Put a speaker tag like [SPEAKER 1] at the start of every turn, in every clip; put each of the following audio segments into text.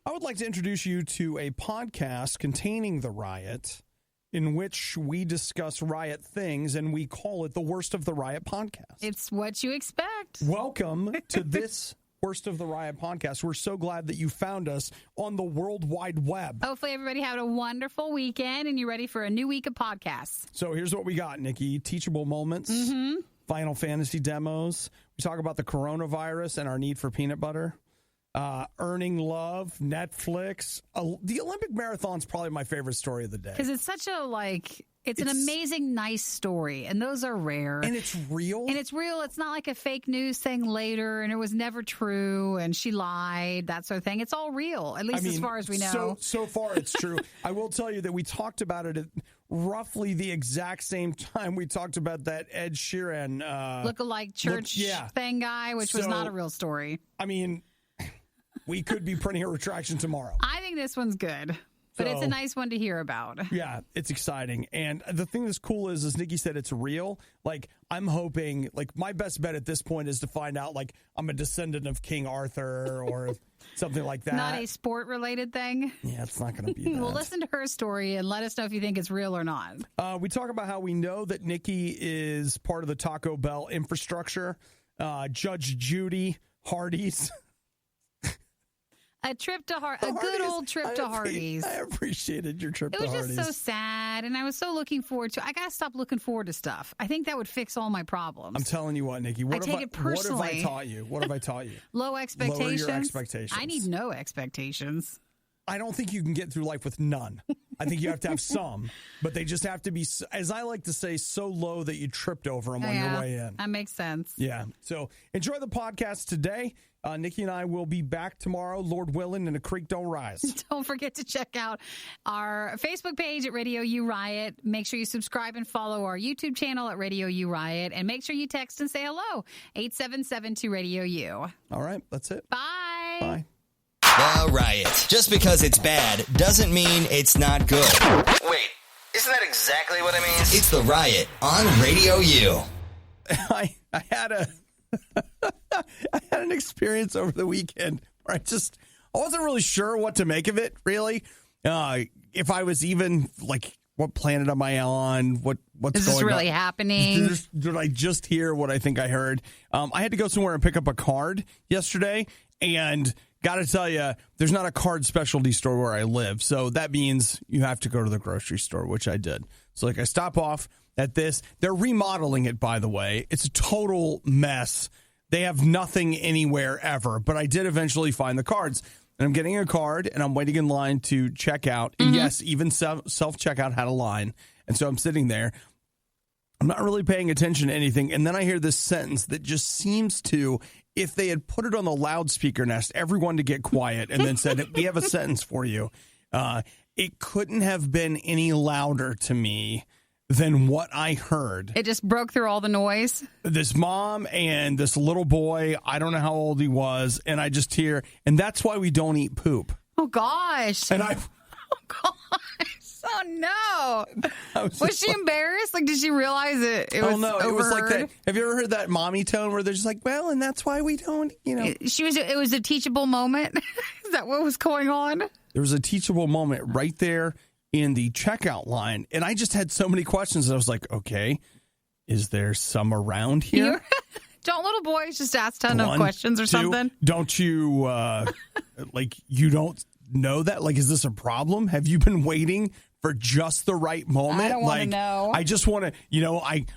[SPEAKER 1] I would like to introduce you to a podcast containing the Riot, in which we discuss Riot things, and we call it the Worst of the Riot podcast.
[SPEAKER 2] It's what you expect.
[SPEAKER 1] Welcome to this Worst of the Riot podcast. We're so glad that you found us on the World Wide Web.
[SPEAKER 2] Hopefully everybody had a wonderful weekend, and you're ready for a new week of podcasts.
[SPEAKER 1] So here's what we got, Nikki. Teachable moments, Final Fantasy demos. We talk about the coronavirus and our need for peanut butter. Earning love, Netflix. The Olympic Marathon's probably my favorite story of the day.
[SPEAKER 2] Because it's such a, it's an amazing, nice story, and those are rare.
[SPEAKER 1] And it's real.
[SPEAKER 2] It's not like a fake news thing later, and it was never true, and she lied, that sort of thing. It's all real, at least as far as we know.
[SPEAKER 1] So far, it's true. I will tell you that we talked about it at roughly the exact same time we talked about that Ed Sheeran
[SPEAKER 2] look-alike church thing guy, which was not a real story.
[SPEAKER 1] I mean, we could be printing a retraction tomorrow.
[SPEAKER 2] I think this one's good, but it's a nice one to hear about.
[SPEAKER 1] Yeah, it's exciting. And the thing that's cool is, as Nikki said, it's real. I'm hoping, my best bet at this point is to find out, I'm a descendant of King Arthur or something like that.
[SPEAKER 2] Not a sport-related thing?
[SPEAKER 1] Yeah, it's not going to be that.
[SPEAKER 2] Well, listen to her story and let us know if you think it's real or not.
[SPEAKER 1] We talk about how we know that Nikki is part of the Taco Bell infrastructure. Judge Hardee's.
[SPEAKER 2] A good old trip to Hardee's.
[SPEAKER 1] I appreciated your trip to Hardee's.
[SPEAKER 2] It was just so sad, and I was so looking forward to it. I got to stop looking forward to stuff. I think that would fix all my problems.
[SPEAKER 1] I'm telling you what, Nikki. What have I taught you? What have I taught you?
[SPEAKER 2] Low expectations.
[SPEAKER 1] Lower your expectations.
[SPEAKER 2] I need no expectations.
[SPEAKER 1] I don't think you can get through life with none. I think you have to have some, but they just have to be, as I like to say, so low that you tripped over them on your way in.
[SPEAKER 2] That makes sense.
[SPEAKER 1] Yeah. So enjoy the podcast today. Nikki and I will be back tomorrow, Lord willing, and a creek don't rise.
[SPEAKER 2] Don't forget to check out our Facebook page at RadioU Riot. Make sure you subscribe and follow our YouTube channel at RadioU Riot. And make sure you text and say hello, 877-2-RADIO-U.
[SPEAKER 1] All right. That's it.
[SPEAKER 2] Bye.
[SPEAKER 1] Bye.
[SPEAKER 3] The Riot. Just because it's bad doesn't mean it's not good.
[SPEAKER 4] Wait, isn't that exactly what it means?
[SPEAKER 3] It's The Riot on Radio U.
[SPEAKER 1] I had an experience over the weekend where I wasn't really sure what to make of it, really. If I was even, what planet am I on? What's going on?
[SPEAKER 2] Is this really happening?
[SPEAKER 1] Did I just hear what I think I heard? I had to go somewhere and pick up a card yesterday, and got to tell you, there's not a card specialty store where I live. So that means you have to go to the grocery store, which I did. So I stop off at this. They're remodeling it, by the way. It's a total mess. They have nothing anywhere ever. But I did eventually find the cards. And I'm getting a card, and I'm waiting in line to check out. And yes, even self-checkout had a line. And so I'm sitting there. I'm not really paying attention to anything. And then I hear this sentence that just seems to, if they had put it on the loudspeaker and asked everyone to get quiet and then said, we have a sentence for you, it couldn't have been any louder to me than what I heard.
[SPEAKER 2] It just broke through all the noise.
[SPEAKER 1] This mom and this little boy, I don't know how old he was, and I just hear, and that's why we don't eat poop.
[SPEAKER 2] Oh, gosh.
[SPEAKER 1] And
[SPEAKER 2] oh, gosh. Oh, no. Was she embarrassed? Did she realize it was overheard?
[SPEAKER 1] It was like that. Have you ever heard that mommy tone where they're just like, well, and that's why we don't,
[SPEAKER 2] It was a teachable moment? Is that what was going on?
[SPEAKER 1] There was a teachable moment right there in the checkout line, and I just had so many questions, and I was like, okay, is there some around here?
[SPEAKER 2] Don't little boys just ask a ton of questions or something?
[SPEAKER 1] Don't you, you don't know that? Is this a problem? Have you been waiting for just the right moment?
[SPEAKER 2] I don't want to know.
[SPEAKER 1] I just want to,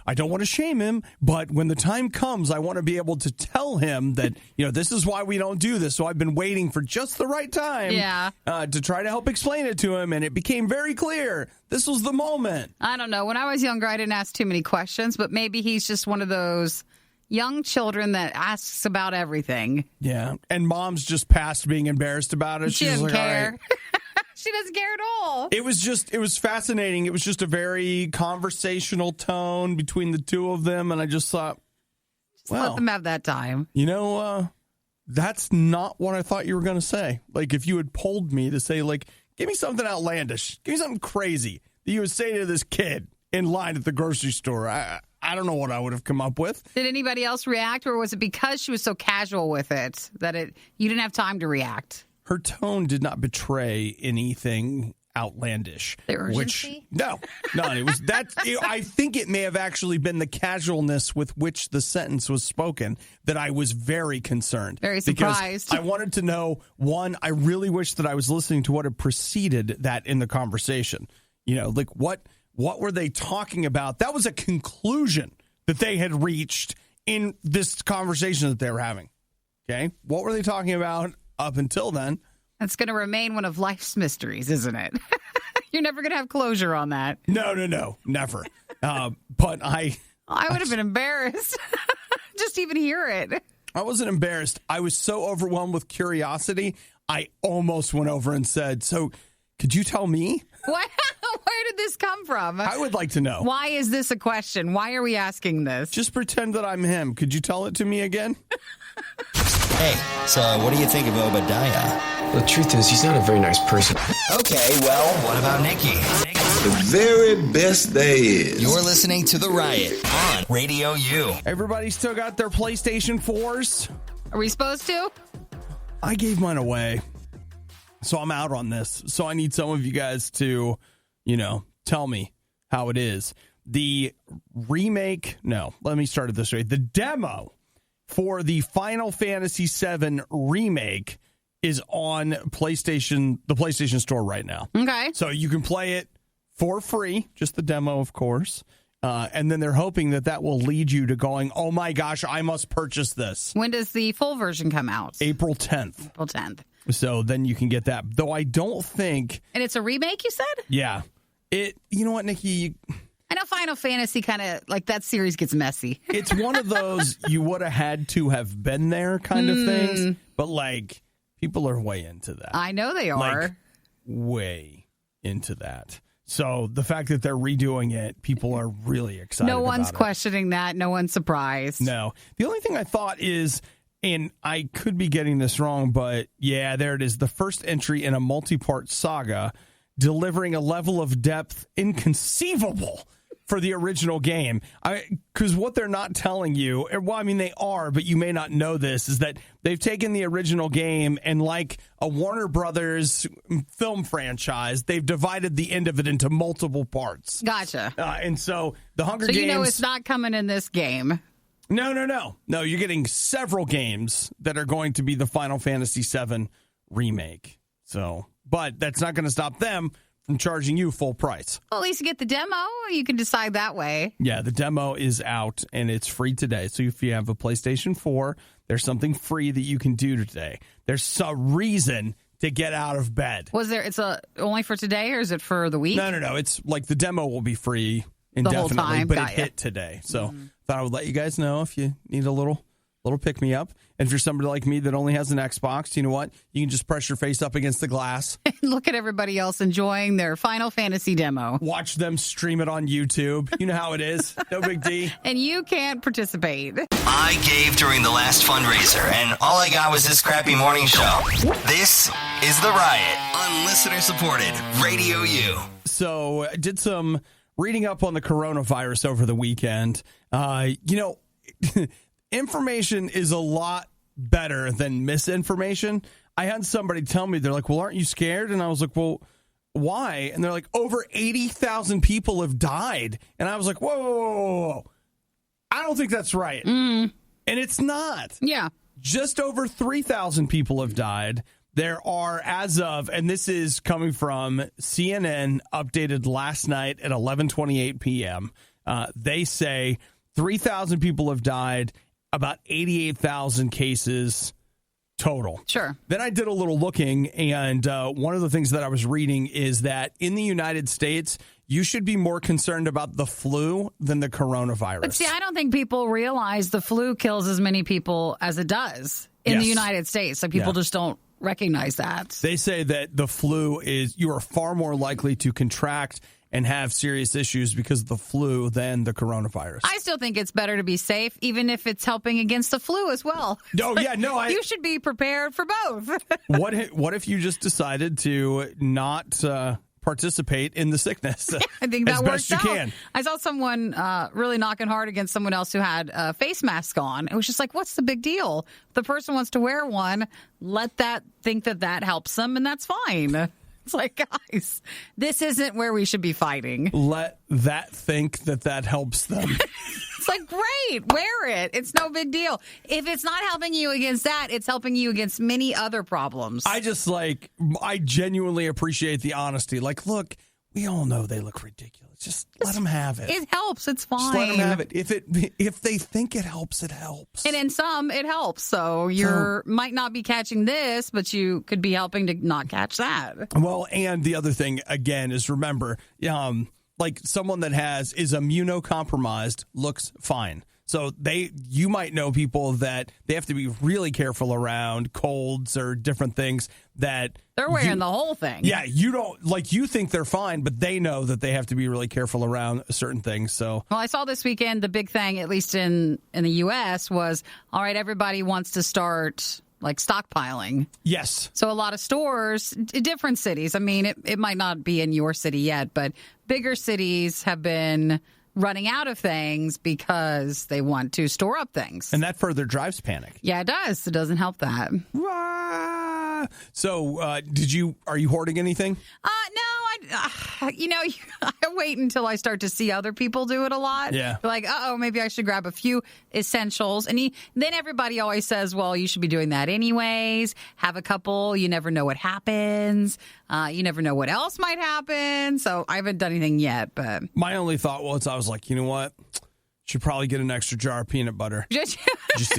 [SPEAKER 1] I don't want to shame him, but when the time comes, I want to be able to tell him that, this is why we don't do this. So I've been waiting for just the right time to try to help explain it to him. And it became very clear. This was the moment.
[SPEAKER 2] I don't know. When I was younger, I didn't ask too many questions, but maybe he's just one of those young children that asks about everything.
[SPEAKER 1] Yeah. And mom's just past being embarrassed about it.
[SPEAKER 2] She doesn't care. All right. She doesn't care at all.
[SPEAKER 1] It was fascinating. It was just a very conversational tone between the two of them. And I just thought,
[SPEAKER 2] let them have that time.
[SPEAKER 1] That's not what I thought you were going to say. If you had polled me to say, give me something outlandish, give me something crazy that you would say to this kid in line at the grocery store, I don't know what I would have come up with.
[SPEAKER 2] Did anybody else react, or was it because she was so casual with it that you didn't have time to react?
[SPEAKER 1] her tone did not betray anything outlandish.
[SPEAKER 2] The urgency?
[SPEAKER 1] No. It was that. I think it may have actually been the casualness with which the sentence was spoken that I was very concerned.
[SPEAKER 2] Very surprised.
[SPEAKER 1] Because I wanted to know, one, I really wish that I was listening to what had preceded that in the conversation. Like what were they talking about? That was a conclusion that they had reached in this conversation that they were having. Okay? What were they talking about up until then?
[SPEAKER 2] That's going to remain one of life's mysteries, isn't it? You're never going to have closure on that.
[SPEAKER 1] No, never. But I
[SPEAKER 2] would have been embarrassed. Just even hear it.
[SPEAKER 1] I wasn't embarrassed. I was so overwhelmed with curiosity, I almost went over and said, so could you tell me?
[SPEAKER 2] Where did this come from?
[SPEAKER 1] I would like to know.
[SPEAKER 2] Why is this a question? Why are we asking this?
[SPEAKER 1] Just pretend that I'm him. Could you tell it to me again?
[SPEAKER 3] Hey, so what do you think of Obadiah?
[SPEAKER 5] The truth is, he's not a very nice person.
[SPEAKER 3] Okay, well, what about Nikki?
[SPEAKER 6] The very best there is.
[SPEAKER 3] You're listening to The Riot on Radio U.
[SPEAKER 1] Everybody still got their PlayStation 4s?
[SPEAKER 2] Are we supposed to?
[SPEAKER 1] I gave mine away. So I'm out on this. So I need some of you guys to, tell me how it is. The remake, let me start it this way. The demo for the Final Fantasy VII remake is on the PlayStation Store right now.
[SPEAKER 2] Okay.
[SPEAKER 1] So you can play it for free, just the demo, of course. And then they're hoping that will lead you to going, oh my gosh, I must purchase this.
[SPEAKER 2] When does the full version come out?
[SPEAKER 1] April 10th.
[SPEAKER 2] April 10th.
[SPEAKER 1] So then you can get that. Though I don't think...
[SPEAKER 2] And it's a remake, you said?
[SPEAKER 1] Yeah. You know what, Nikki?
[SPEAKER 2] I know Final Fantasy kind of, like, that series gets messy.
[SPEAKER 1] It's one of those you would have had to have been there kind of things. But, like, people are way into that.
[SPEAKER 2] I know they are.
[SPEAKER 1] Like, way into that. So the fact that they're redoing it, people are really excited about it.
[SPEAKER 2] No one's questioning that. No one's surprised.
[SPEAKER 1] No. The only thing I thought is... And I could be getting this wrong, but yeah, there it is. The first entry in a multi-part saga, delivering a level of depth inconceivable for the original game. Because what they're not telling you, well, I mean, they are, but you may not know this, is that they've taken the original game and like a Warner Brothers film franchise, they've divided the end of it into multiple parts.
[SPEAKER 2] Gotcha.
[SPEAKER 1] And so the Hunger Games...
[SPEAKER 2] So it's not coming in this game.
[SPEAKER 1] No. No, you're getting several games that are going to be the Final Fantasy VII remake. So, but that's not going to stop them from charging you full price.
[SPEAKER 2] Well, at least you get the demo. You can decide that way.
[SPEAKER 1] Yeah, the demo is out and it's free today. So if you have a PlayStation 4, there's something free that you can do today. There's some reason to get out of bed.
[SPEAKER 2] It's only for today or is it for the week?
[SPEAKER 1] No. It's like the demo will be free indefinitely,
[SPEAKER 2] the whole time.
[SPEAKER 1] But it hit today. So thought I would let you guys know if you need a little pick-me-up. And if you're somebody like me that only has an Xbox, you know what? You can just press your face up against the glass.
[SPEAKER 2] And look at everybody else enjoying their Final Fantasy demo.
[SPEAKER 1] Watch them stream it on YouTube. You know how it is. No big D.
[SPEAKER 2] And you can't participate.
[SPEAKER 3] I gave during the last fundraiser, and all I got was this crappy morning show. This is The Riot on listener-supported Radio U.
[SPEAKER 1] So I did some reading up on the coronavirus over the weekend. Information is a lot better than misinformation. I had somebody tell me, they're like, well, aren't you scared? And I was like, well, why? And they're like, over 80,000 people have died. And I was like, whoa. I don't think that's right. And it's not.
[SPEAKER 2] Yeah.
[SPEAKER 1] Just over 3,000 people have died. There are, as of, and this is coming from CNN, updated last night at 11:28 p.m. They say 3,000 people have died, about 88,000 cases total.
[SPEAKER 2] Sure.
[SPEAKER 1] Then I did a little looking, and one of the things that I was reading is that in the United States, you should be more concerned about the flu than the coronavirus.
[SPEAKER 2] But see, I don't think people realize the flu kills as many people as it does in the United States. So people just don't recognize that.
[SPEAKER 1] They say that the flu is, you are far more likely to contract and have serious issues because of the flu than the coronavirus.
[SPEAKER 2] I still think it's better to be safe, even if it's helping against the flu as well.
[SPEAKER 1] You
[SPEAKER 2] should be prepared for both.
[SPEAKER 1] What if you just decided to not participate in the sickness.
[SPEAKER 2] I think that
[SPEAKER 1] as
[SPEAKER 2] works
[SPEAKER 1] best you
[SPEAKER 2] out.
[SPEAKER 1] can.
[SPEAKER 2] I saw someone really knocking hard against someone else who had a face mask on. It was just like, what's the big deal? If the person wants to wear one, let that think that helps them, and that's fine. It's like, guys, this isn't where we should be fighting.
[SPEAKER 1] Let that think that helps them.
[SPEAKER 2] It's like, great, wear it. It's no big deal. If it's not helping you against that, it's helping you against many other problems.
[SPEAKER 1] I genuinely appreciate the honesty. Like, look, we all know they look ridiculous. Just let them have it.
[SPEAKER 2] It helps. It's fine.
[SPEAKER 1] Just let them have it. If they think it helps, it helps.
[SPEAKER 2] And in some, it helps. So you might not be catching this, but you could be helping to not catch that.
[SPEAKER 1] Well, and the other thing, again, is remember, like someone that is immunocompromised looks fine. So you might know people that they have to be really careful around colds or different things that
[SPEAKER 2] they're wearing the whole thing.
[SPEAKER 1] Yeah, you think they're fine, but they know that they have to be really careful around certain things. So,
[SPEAKER 2] well, I saw this weekend the big thing, at least in the U.S., was all right. Everybody wants to start like stockpiling.
[SPEAKER 1] Yes.
[SPEAKER 2] So a lot of stores, different cities. I mean, it might not be in your city yet, but bigger cities have been running out of things because they want to store up things.
[SPEAKER 1] And that further drives panic.
[SPEAKER 2] Yeah, it does. It doesn't help that.
[SPEAKER 1] So, are you hoarding anything?
[SPEAKER 2] No, I wait until I start to see other people do it a lot.
[SPEAKER 1] Yeah.
[SPEAKER 2] Like, maybe I should grab a few essentials. And then everybody always says, well, you should be doing that anyways. Have a couple. You never know what happens. You never know what else might happen. So I haven't done anything yet. But
[SPEAKER 1] my only thought was, I was like, you know what? Should probably get an extra jar of peanut butter just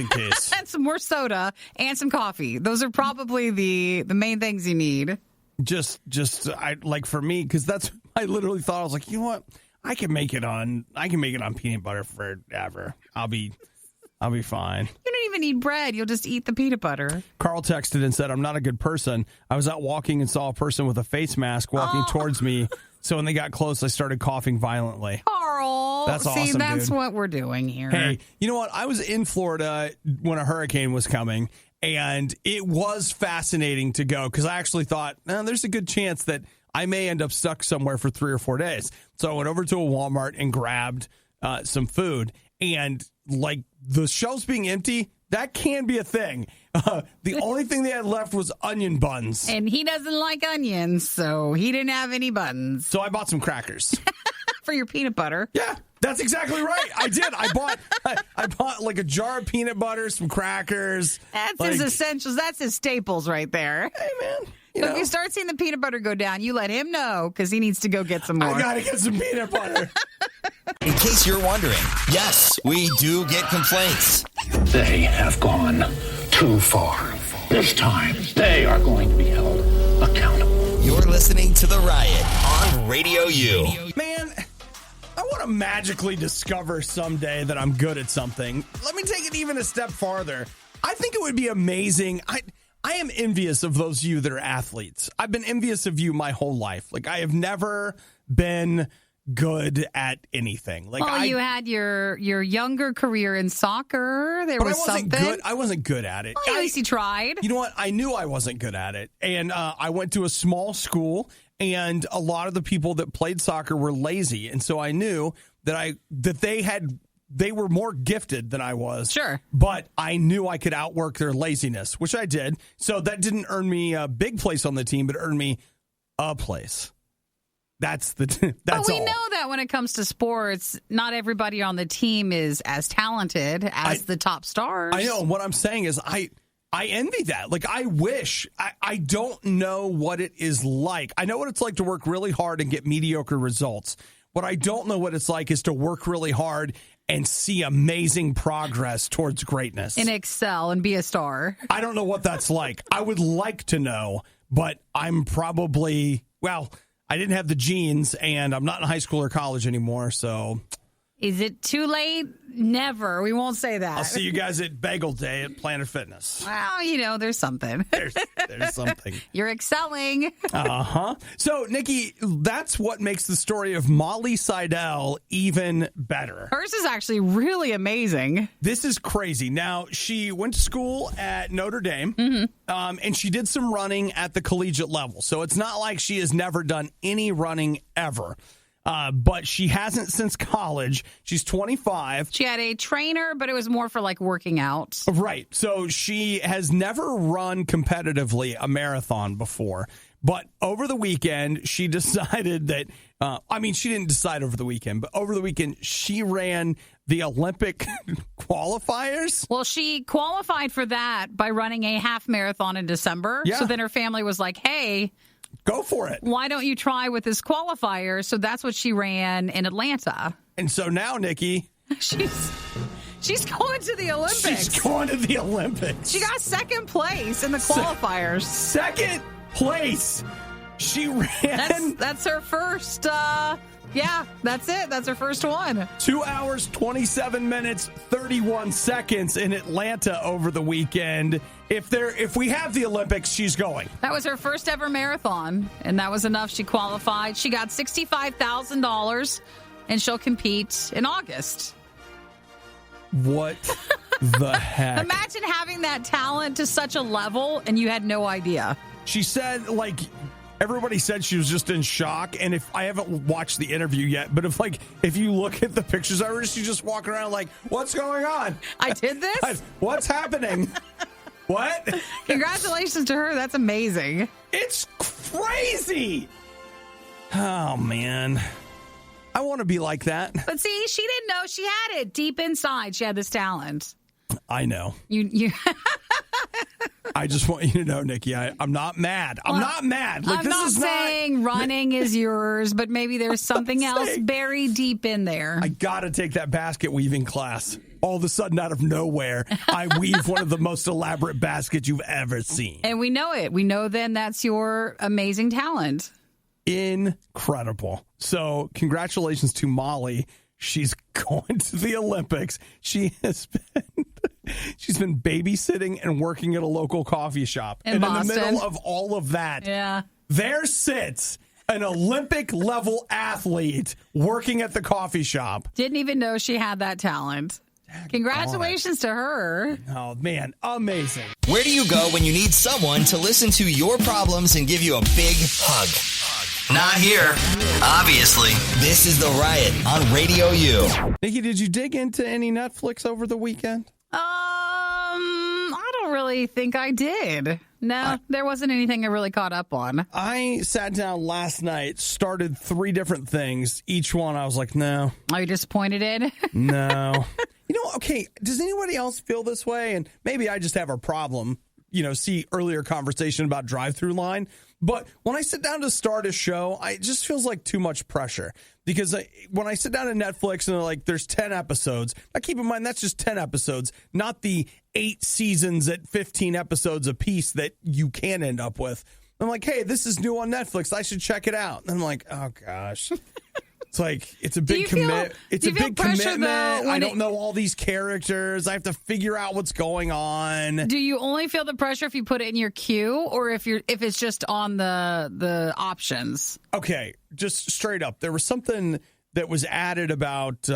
[SPEAKER 1] in case.
[SPEAKER 2] And some more soda and some coffee. Those are probably the main things you need. For me, because I literally thought, I was like, you know what? I can make it on peanut butter forever. I'll be fine. You don't even need bread. You'll just eat the peanut butter.
[SPEAKER 1] Carl texted and said, I'm not a good person. I was out walking and saw a person with a face mask walking towards me. So when they got close, I started coughing violently.
[SPEAKER 2] Carl.
[SPEAKER 1] That's awesome,
[SPEAKER 2] See, that's
[SPEAKER 1] dude.
[SPEAKER 2] what we're doing here.
[SPEAKER 1] Hey, you know what? I was in Florida when a hurricane was coming, and it was fascinating to go because I actually thought, there's a good chance that I may end up stuck somewhere for 3 or 4 days. So I went over to a Walmart and grabbed some food, and like the shelves being empty, that can be a thing. The only thing they had left was onion buns.
[SPEAKER 2] And he doesn't like onions, so he didn't have any buns.
[SPEAKER 1] So I bought some crackers.
[SPEAKER 2] For your peanut butter.
[SPEAKER 1] Yeah, that's exactly right. I did. I bought like a jar of peanut butter, some crackers.
[SPEAKER 2] That's his essentials. That's his staples right there.
[SPEAKER 1] Hey, man.
[SPEAKER 2] If you start seeing the peanut butter go down, you let him know because he needs to go get some more.
[SPEAKER 1] I got to get some peanut butter.
[SPEAKER 3] In case you're wondering, yes, we do get complaints.
[SPEAKER 7] They have gone too far. This time, they are going to be held accountable.
[SPEAKER 3] You're listening to The Riot on Radio U.
[SPEAKER 1] Man, I want to magically discover someday that I'm good at something. Let me take it even a step farther. I think it would be amazing. I am envious of those of you that are athletes. I've been envious of you my whole life. Like, I have never been good at anything. Like,
[SPEAKER 2] you had your younger career in soccer. There was something.
[SPEAKER 1] Good. I wasn't good at it.
[SPEAKER 2] Well, at least you tried.
[SPEAKER 1] You know what? I knew I wasn't good at it. And I went to a small school, and a lot of the people that played soccer were lazy. And so I knew that they were more gifted than I was.
[SPEAKER 2] Sure.
[SPEAKER 1] But I knew I could outwork their laziness, which I did. So that didn't earn me a big place on the team, but earned me a place. That's
[SPEAKER 2] but we
[SPEAKER 1] all.
[SPEAKER 2] know that when it comes to sports, not everybody on the team is as talented as the top stars.
[SPEAKER 1] I know. What I'm saying is I envy that. Like, I wish. I don't know what it is like. I know what it's like to work really hard and get mediocre results. What I don't know what it's like is to work really hard and see amazing progress towards greatness.
[SPEAKER 2] And excel and be a star.
[SPEAKER 1] I don't know what that's like. I would like to know, but I'm probably, I didn't have the genes, and I'm not in high school or college anymore, so
[SPEAKER 2] Is it too late? Never. We won't say that.
[SPEAKER 1] I'll see you guys at Bagel Day at Planet Fitness.
[SPEAKER 2] Well, there's something.
[SPEAKER 1] There's something.
[SPEAKER 2] You're excelling.
[SPEAKER 1] Uh-huh. So, Nikki, that's what makes the story of Molly Seidel even better.
[SPEAKER 2] Hers is actually really amazing.
[SPEAKER 1] This is crazy. Now, she went to school at Notre Dame, and she did some running at the collegiate level. So it's not like she has never done any running ever. But she hasn't since college. She's 25.
[SPEAKER 2] She had a trainer, but it was more for like working out.
[SPEAKER 1] Right. So she has never run competitively a marathon before. But over the weekend, she decided that, she didn't decide over the weekend, but over the weekend, she ran the Olympic qualifiers.
[SPEAKER 2] Well, she qualified for that by running a half marathon in December.
[SPEAKER 1] Yeah.
[SPEAKER 2] So then her family was like, hey,
[SPEAKER 1] go for it.
[SPEAKER 2] Why don't you try with this qualifier? So that's what she ran in Atlanta.
[SPEAKER 1] And so now, Nikki,
[SPEAKER 2] she's going to the Olympics.
[SPEAKER 1] She's going to the Olympics.
[SPEAKER 2] She got second place in the qualifiers.
[SPEAKER 1] Second place. She ran.
[SPEAKER 2] That's her first. That's it. That's her first one.
[SPEAKER 1] 2 hours, 27 minutes, 31 seconds in Atlanta over the weekend. If we have the Olympics, she's going.
[SPEAKER 2] That was her first ever marathon, and that was enough. She qualified. She got $65,000, and she'll compete in August.
[SPEAKER 1] What the heck?
[SPEAKER 2] Imagine having that talent to such a level, and you had no idea.
[SPEAKER 1] She said, everybody said she was just in shock, and if I haven't watched the interview yet, but if you look at the pictures of her, she's just walking around like, what's going on?
[SPEAKER 2] I did this?
[SPEAKER 1] What's happening? What?
[SPEAKER 2] Congratulations to her. That's amazing.
[SPEAKER 1] It's crazy. Oh, man. I want to be like that.
[SPEAKER 2] But see, she didn't know she had it deep inside. She had this talent.
[SPEAKER 1] I know.
[SPEAKER 2] You.
[SPEAKER 1] I just want you to know, Nikki, I'm not mad. I'm not mad.
[SPEAKER 2] I'm not saying running is yours, but maybe there's something else buried deep in there.
[SPEAKER 1] I got to take that basket weaving class. All of a sudden, out of nowhere, I weave one of the most elaborate baskets you've ever seen.
[SPEAKER 2] And we know it. We know then that's your amazing talent.
[SPEAKER 1] Incredible. So congratulations to Molly. She's going to the Olympics. She's been babysitting and working at a local coffee shop.
[SPEAKER 2] In Boston.
[SPEAKER 1] In the middle of all of that, there sits an Olympic-level athlete working at the coffee shop.
[SPEAKER 2] Didn't even know she had that talent. Congratulations to her.
[SPEAKER 1] Oh, man. Amazing.
[SPEAKER 3] Where do you go when you need someone to listen to your problems and give you a big hug? Not here. Obviously. This is The Riot on Radio U.
[SPEAKER 1] Nikki, did you dig into any Netflix over the weekend?
[SPEAKER 2] I don't really think I did. No, there wasn't anything I really caught up on.
[SPEAKER 1] I sat down last night, started 3 different things. Each one I was like, no.
[SPEAKER 2] Are you disappointed in?
[SPEAKER 1] No. Okay, does anybody else feel this way? And maybe I just have a problem, see earlier conversation about drive-through line. But when I sit down to start a show, it just feels like too much pressure. Because when I sit down at Netflix and there's 10 episodes, now keep in mind that's just 10 episodes, not the 8 seasons at 15 episodes a piece that you can end up with. I'm like, hey, this is new on Netflix. I should check it out. And I'm like, oh, gosh. It's a big commitment. It's a big commitment. I don't know all these characters. I have to figure out what's going on.
[SPEAKER 2] Do you only feel the pressure if you put it in your queue, or if it's just on the options?
[SPEAKER 1] Okay, just straight up. There was something that was added about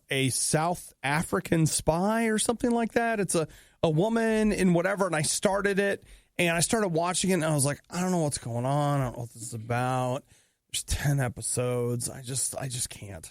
[SPEAKER 1] a South African spy or something like that. It's a woman in whatever, and I started it, and I started watching it, and I was like, I don't know what's going on. I don't know what this is about. There's 10 episodes. I just can't.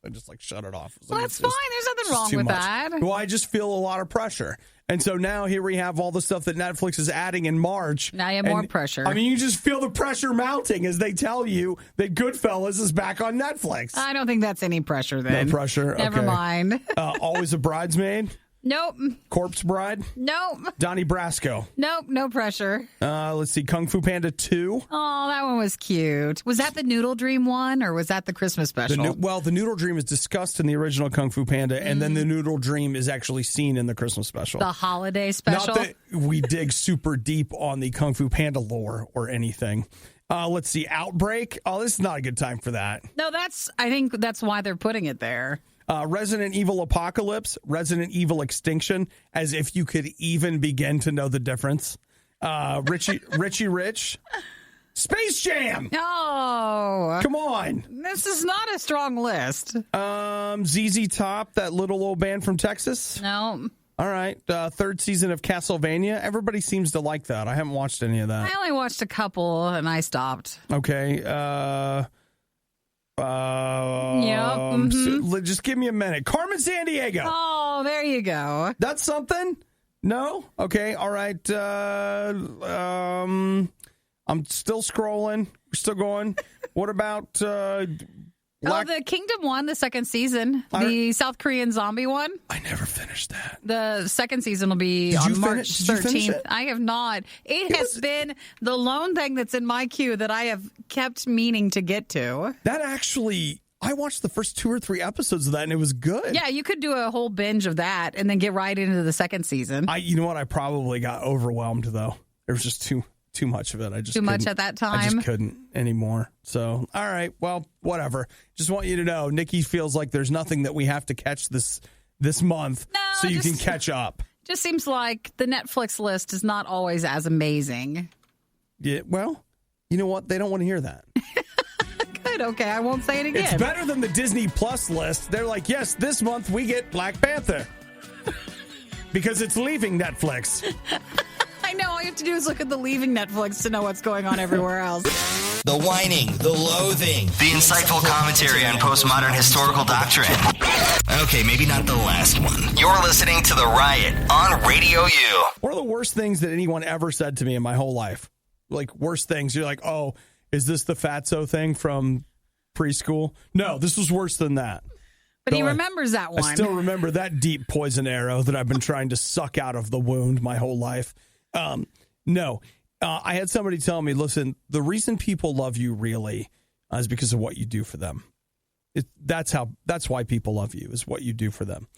[SPEAKER 1] I just shut it off.
[SPEAKER 2] Well, that's fine. There's nothing wrong with that.
[SPEAKER 1] Well, I just feel a lot of pressure. And so now here we have all the stuff that Netflix is adding in March.
[SPEAKER 2] Now you have more pressure.
[SPEAKER 1] You just feel the pressure mounting as they tell you that Goodfellas is back on Netflix.
[SPEAKER 2] I don't think that's any pressure then.
[SPEAKER 1] No pressure?
[SPEAKER 2] Never mind.
[SPEAKER 1] Always a Bridesmaid?
[SPEAKER 2] Nope.
[SPEAKER 1] Corpse Bride?
[SPEAKER 2] Nope.
[SPEAKER 1] Donnie Brasco?
[SPEAKER 2] Nope, no pressure.
[SPEAKER 1] Let's see, Kung Fu Panda 2?
[SPEAKER 2] Oh, that one was cute. Was that the Noodle Dream one, or was that the Christmas special?
[SPEAKER 1] The Noodle Dream is discussed in the original Kung Fu Panda, and then the Noodle Dream is actually seen in the Christmas special.
[SPEAKER 2] The holiday special?
[SPEAKER 1] Not that we dig super deep on the Kung Fu Panda lore or anything. Let's see, Outbreak. Oh, this is not a good time for that.
[SPEAKER 2] No, I think that's why they're putting it there.
[SPEAKER 1] Resident Evil Apocalypse, Resident Evil Extinction, as if you could even begin to know the difference. Richie Rich, Space Jam.
[SPEAKER 2] No.
[SPEAKER 1] Come on.
[SPEAKER 2] This is not a strong list.
[SPEAKER 1] ZZ Top, that little old band from Texas.
[SPEAKER 2] No.
[SPEAKER 1] All right. Third season of Castlevania. Everybody seems to like that. I haven't watched any of that.
[SPEAKER 2] I only watched a couple and I stopped.
[SPEAKER 1] Okay. Just give me a minute. Carmen Sandiego.
[SPEAKER 2] Oh, there you go.
[SPEAKER 1] That's something? No? Okay. All right. I'm still scrolling. We're still going. What about
[SPEAKER 2] the Kingdom one, the second season, the South Korean zombie one.
[SPEAKER 1] I never finished that.
[SPEAKER 2] The second season will be on March 13th. I have not. It has been the lone thing that's in my queue that I have kept meaning to get to.
[SPEAKER 1] That actually, I watched the first 2 or 3 episodes of that, and it was good.
[SPEAKER 2] Yeah, you could do a whole binge of that and then get right into the second season.
[SPEAKER 1] You know what? I probably got overwhelmed, though. There was just too much of it. I just
[SPEAKER 2] too much at that time.
[SPEAKER 1] I just couldn't anymore. So, all right, well, whatever. Just want you to know, Nikki feels like there's nothing that we have to catch this month, so you can catch up.
[SPEAKER 2] Just seems like the Netflix list is not always as amazing.
[SPEAKER 1] Yeah, well, you know what? They don't want to hear that.
[SPEAKER 2] Good. Okay, I won't say it again.
[SPEAKER 1] It's better than the Disney Plus list. They're like, yes, this month we get Black Panther because it's leaving Netflix.
[SPEAKER 2] I know. All you have to do is look at the leaving Netflix to know what's going on everywhere else.
[SPEAKER 3] The whining, the loathing, the insightful commentary on postmodern historical doctrine. Okay, maybe not the last one. You're listening to The Riot on Radio U.
[SPEAKER 1] One of the worst things that anyone ever said to me in my whole life, like worst things, you're like, oh, is this the fatso thing from preschool? No, this was worse than that.
[SPEAKER 2] But he remembers that one.
[SPEAKER 1] I still remember that deep poison arrow that I've been trying to suck out of the wound my whole life. I had somebody tell me, listen, the reason people love you really is because of what you do for them. That's why people love you, is what you do for them.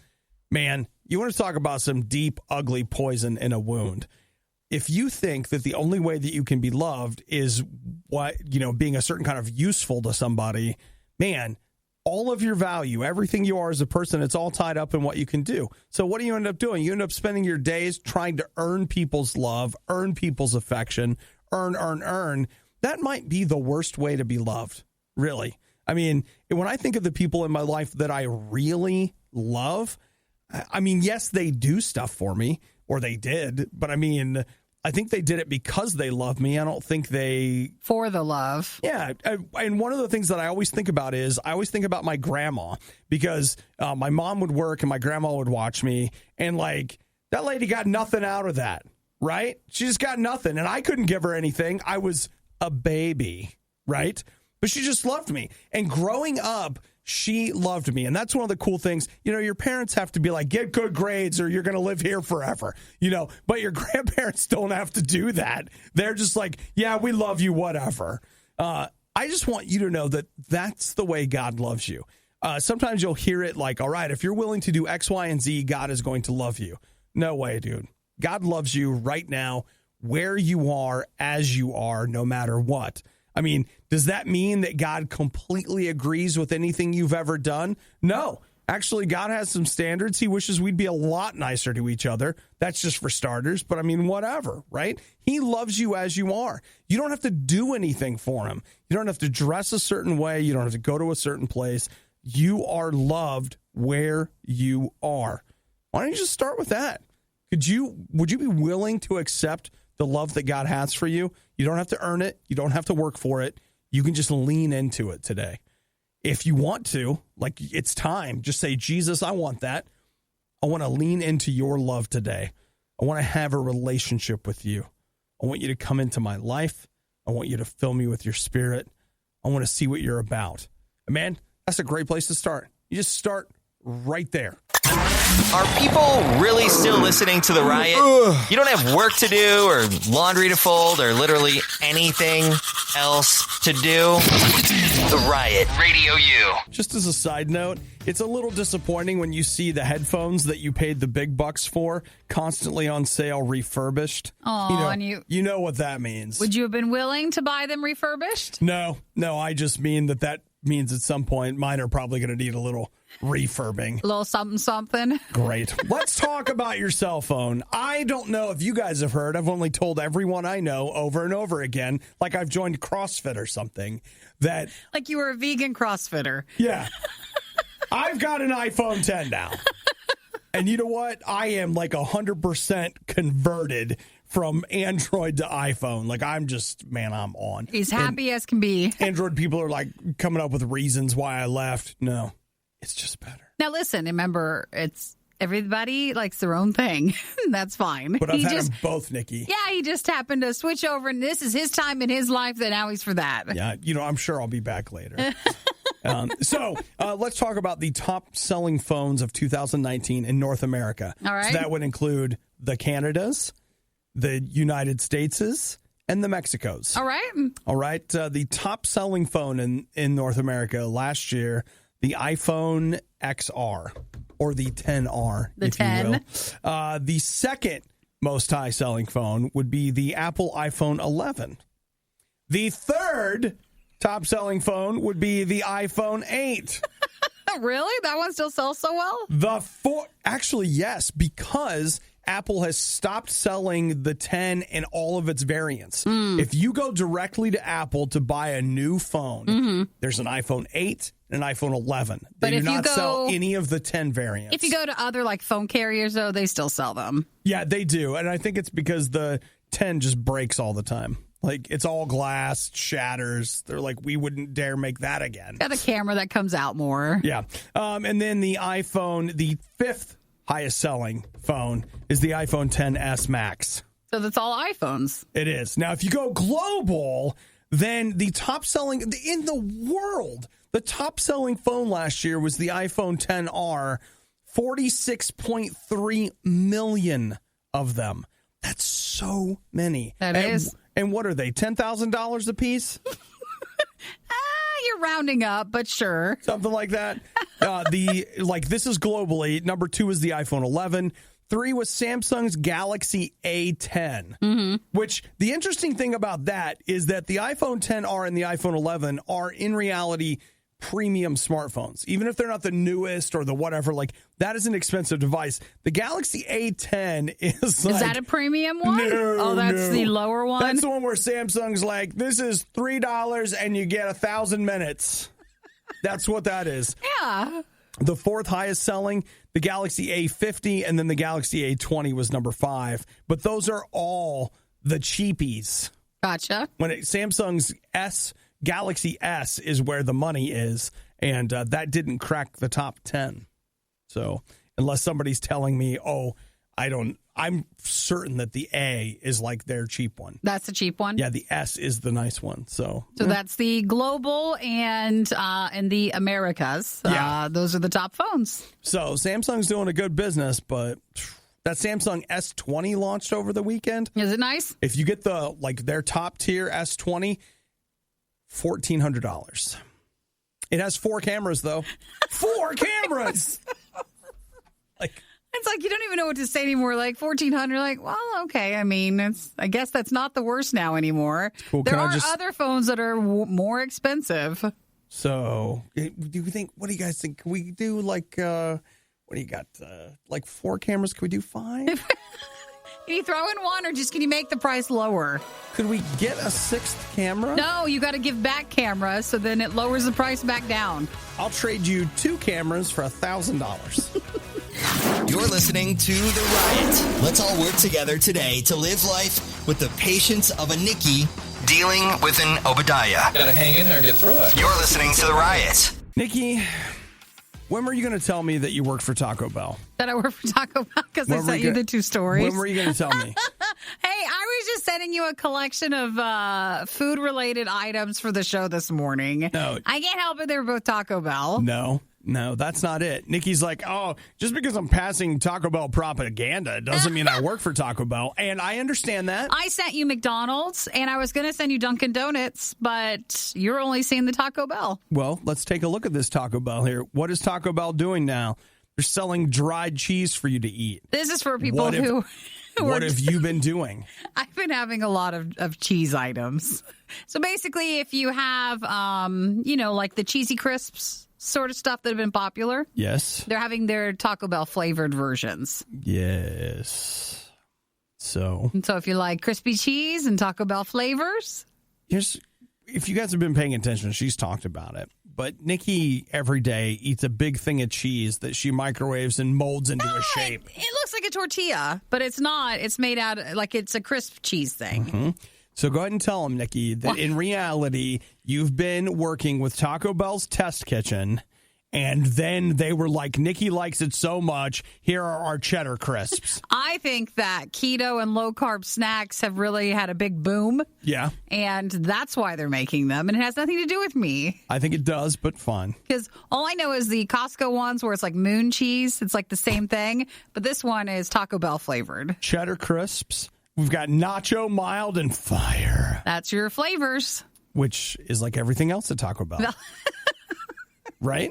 [SPEAKER 1] Man, you want to talk about some deep, ugly poison in a wound. If you think that the only way that you can be loved is being a certain kind of useful to somebody, man, all of your value, everything you are as a person, it's all tied up in what you can do. So what do you end up doing? You end up spending your days trying to earn people's love, earn people's affection, earn. That might be the worst way to be loved, really. I mean, when I think of the people in my life that I really love, I mean, yes, they do stuff for me, or they did, but I mean, I think they did it because they love me. I don't think they...
[SPEAKER 2] For the love.
[SPEAKER 1] Yeah. And one of the things that I always think about is I always think about my grandma, because my mom would work and my grandma would watch me. And like, that lady got nothing out of that, right? She just got nothing. And I couldn't give her anything. I was a baby, right? But she just loved me. And growing up, she loved me. And that's one of the cool things. Your parents have to be like, get good grades or you're going to live here forever, but your grandparents don't have to do that. They're just like, yeah, we love you, whatever. I just want you to know that that's the way God loves you. Sometimes you'll hear it like, all right, if you're willing to do X, Y, and Z, God is going to love you. No way, dude. God loves you right now, where you are, as you are, no matter what. I mean, does that mean that God completely agrees with anything you've ever done? No. Actually, God has some standards. He wishes we'd be a lot nicer to each other. That's just for starters. But I mean, whatever, right? He loves you as you are. You don't have to do anything for him. You don't have to dress a certain way. You don't have to go to a certain place. You are loved where you are. Why don't you just start with that? Would you be willing to accept the love that God has for you? You don't have to earn it. You don't have to work for it. You can just lean into it today. If you want to, like, it's time, just say, Jesus, I want that. I want to lean into your love today. I want to have a relationship with you. I want you to come into my life. I want you to fill me with your spirit. I want to see what you're about. And man, that's a great place to start. You just start right there.
[SPEAKER 3] Are people really still listening to The Riot? You don't have work to do or laundry to fold or literally anything else to do. The Riot, Radio U.
[SPEAKER 1] Just as a side note, it's a little disappointing when you see the headphones that you paid the big bucks for constantly on sale refurbished.
[SPEAKER 2] Oh,
[SPEAKER 1] you know what that means.
[SPEAKER 2] Would you have been willing to buy them refurbished?
[SPEAKER 1] No, I just mean that means at some point mine are probably going to need a little refurbing.
[SPEAKER 2] A little something.
[SPEAKER 1] Great. Let's talk about your cell phone. I don't know if you guys have heard. I've only told everyone I know over and over again, like I've joined CrossFit or something, that...
[SPEAKER 2] Like you were a vegan CrossFitter.
[SPEAKER 1] Yeah. I've got an iPhone 10 now. And you know what? I am like 100% converted from Android to iPhone. Like I'm on.
[SPEAKER 2] He's happy as can be.
[SPEAKER 1] Android people are like coming up with reasons why I left. No, it's just better.
[SPEAKER 2] Now listen, remember, it's everybody likes their own thing. That's fine.
[SPEAKER 1] But I've had them both, Nikki.
[SPEAKER 2] Yeah, he just happened to switch over, and this is his time in his life that now he's for that.
[SPEAKER 1] Yeah, I'm sure I'll be back later. So let's talk about the top selling phones of 2019 in North America.
[SPEAKER 2] All right.
[SPEAKER 1] So that would include the Canadas, the United States, and the Mexicos.
[SPEAKER 2] All right.
[SPEAKER 1] All right. The top selling phone in North America last year, the iPhone XR, or the 10R,
[SPEAKER 2] the
[SPEAKER 1] if
[SPEAKER 2] 10.
[SPEAKER 1] you will. The second most high selling phone would be the Apple iPhone 11. The third top selling phone would be the iPhone 8.
[SPEAKER 2] Really? That one still sells so well?
[SPEAKER 1] Actually, yes, because Apple has stopped selling the 10 in all of its variants. If you go directly to Apple to buy a new phone, there's an iPhone 8 and an iPhone 11. They do not sell any of the 10 variants.
[SPEAKER 2] If you go to other like phone carriers, though, they still sell them.
[SPEAKER 1] Yeah, they do. And I think it's because the 10 just breaks all the time. Like, it's all glass, shatters. They're like, we wouldn't dare make that again.
[SPEAKER 2] Got a camera that comes out more.
[SPEAKER 1] Yeah. And then the iPhone, the fifth highest selling phone is the iPhone XS Max.
[SPEAKER 2] So that's all iPhones.
[SPEAKER 1] It is. Now, if you go global, then the top selling in the world, the top selling phone last year was the iPhone XR, 46.3 million of them. That's so many.
[SPEAKER 2] That is.
[SPEAKER 1] And what are they, $10,000 a piece?
[SPEAKER 2] You're rounding up, but sure.
[SPEAKER 1] Something like that. This is globally. Number 2 is the iPhone 11. 3 was Samsung's Galaxy A10, which the interesting thing about that is that the iPhone XR and the iPhone 11 are in reality premium smartphones. Even if they're not the newest or the whatever, like that is an expensive device. The Galaxy A10 is
[SPEAKER 2] that a premium one?
[SPEAKER 1] No,
[SPEAKER 2] that's the lower one?
[SPEAKER 1] That's the one where Samsung's like, this is $3 and you get 1,000 minutes. That's what that is.
[SPEAKER 2] Yeah.
[SPEAKER 1] The fourth highest selling, the Galaxy A50, and then the Galaxy A20 was number 5. But those are all the cheapies.
[SPEAKER 2] Gotcha.
[SPEAKER 1] Samsung's Galaxy S is where the money is, and that didn't crack the top 10. So unless somebody's telling me, I'm certain that the A is like their cheap one.
[SPEAKER 2] That's the cheap one?
[SPEAKER 1] Yeah, the S is the nice one. So
[SPEAKER 2] that's the global and the Americas.
[SPEAKER 1] Yeah.
[SPEAKER 2] Those are the top phones.
[SPEAKER 1] So Samsung's doing a good business, but that Samsung S20 launched over the weekend.
[SPEAKER 2] Is it nice?
[SPEAKER 1] If you get their top tier S20, $1,400. It has 4 cameras, though. 4 cameras!
[SPEAKER 2] It's like you don't even know what to say anymore. Like 1,400, like, well, okay. I mean, I guess that's not the worst now anymore.
[SPEAKER 1] Cool.
[SPEAKER 2] There are other phones that are more expensive.
[SPEAKER 1] So, do you think? What do you guys think? Can we do what do you got? 4 cameras? Can we do 5?
[SPEAKER 2] Can you throw in one, or just can you make the price lower?
[SPEAKER 1] Could we get a 6th camera?
[SPEAKER 2] No, you got to give back cameras, so then it lowers the price back down.
[SPEAKER 1] I'll trade you 2 cameras for $1,000.
[SPEAKER 3] You're listening to The Riot. Let's all work together today to live life with the patience of a Nikki dealing with an Obadiah.
[SPEAKER 5] Gotta hang in there and get through it.
[SPEAKER 3] You're listening to The Riot.
[SPEAKER 1] Nikki, when were you going to tell me that you worked for Taco Bell?
[SPEAKER 2] That I work for Taco Bell because I sent you the 2 stories.
[SPEAKER 1] When were you going to tell me?
[SPEAKER 2] Hey, I was just sending you a collection of food-related items for the show this morning.
[SPEAKER 1] No.
[SPEAKER 2] I can't help it. They were both Taco Bell.
[SPEAKER 1] No. No, that's not it. Nikki's like, oh, just because I'm passing Taco Bell propaganda doesn't mean I work for Taco Bell. And I understand that.
[SPEAKER 2] I sent you McDonald's, and I was going to send you Dunkin' Donuts, but you're only seeing the Taco Bell.
[SPEAKER 1] Well, let's take a look at this Taco Bell here. What is Taco Bell doing now? They're selling dried cheese for you to eat.
[SPEAKER 2] This is for people who...
[SPEAKER 1] What have you been doing?
[SPEAKER 2] I've been having a lot of cheese items. So basically, if you have, like the cheesy crisps sort of stuff that have been popular.
[SPEAKER 1] Yes.
[SPEAKER 2] They're having their Taco Bell flavored versions.
[SPEAKER 1] Yes. So
[SPEAKER 2] if you like crispy cheese and Taco Bell flavors.
[SPEAKER 1] If you guys have been paying attention, she's talked about it. But Nikki every day eats a big thing of cheese that she microwaves and molds into a shape.
[SPEAKER 2] It looks like a tortilla, but it's not. It's made out like it's a crisp cheese thing.
[SPEAKER 1] Mm-hmm. So go ahead and tell them, Nikki, that in reality, you've been working with Taco Bell's test kitchen, and then they were like, Nikki likes it so much, here are our cheddar crisps.
[SPEAKER 2] I think that keto and low-carb snacks have really had a big boom.
[SPEAKER 1] Yeah.
[SPEAKER 2] And that's why they're making them, and it has nothing to do with me.
[SPEAKER 1] I think it does, but fun.
[SPEAKER 2] Because all I know is the Costco ones where it's like moon cheese. It's like the same thing, but this one is Taco Bell flavored.
[SPEAKER 1] Cheddar crisps. We've got nacho, mild, and fire.
[SPEAKER 2] That's your flavors.
[SPEAKER 1] Which is like everything else at Taco Bell. Right?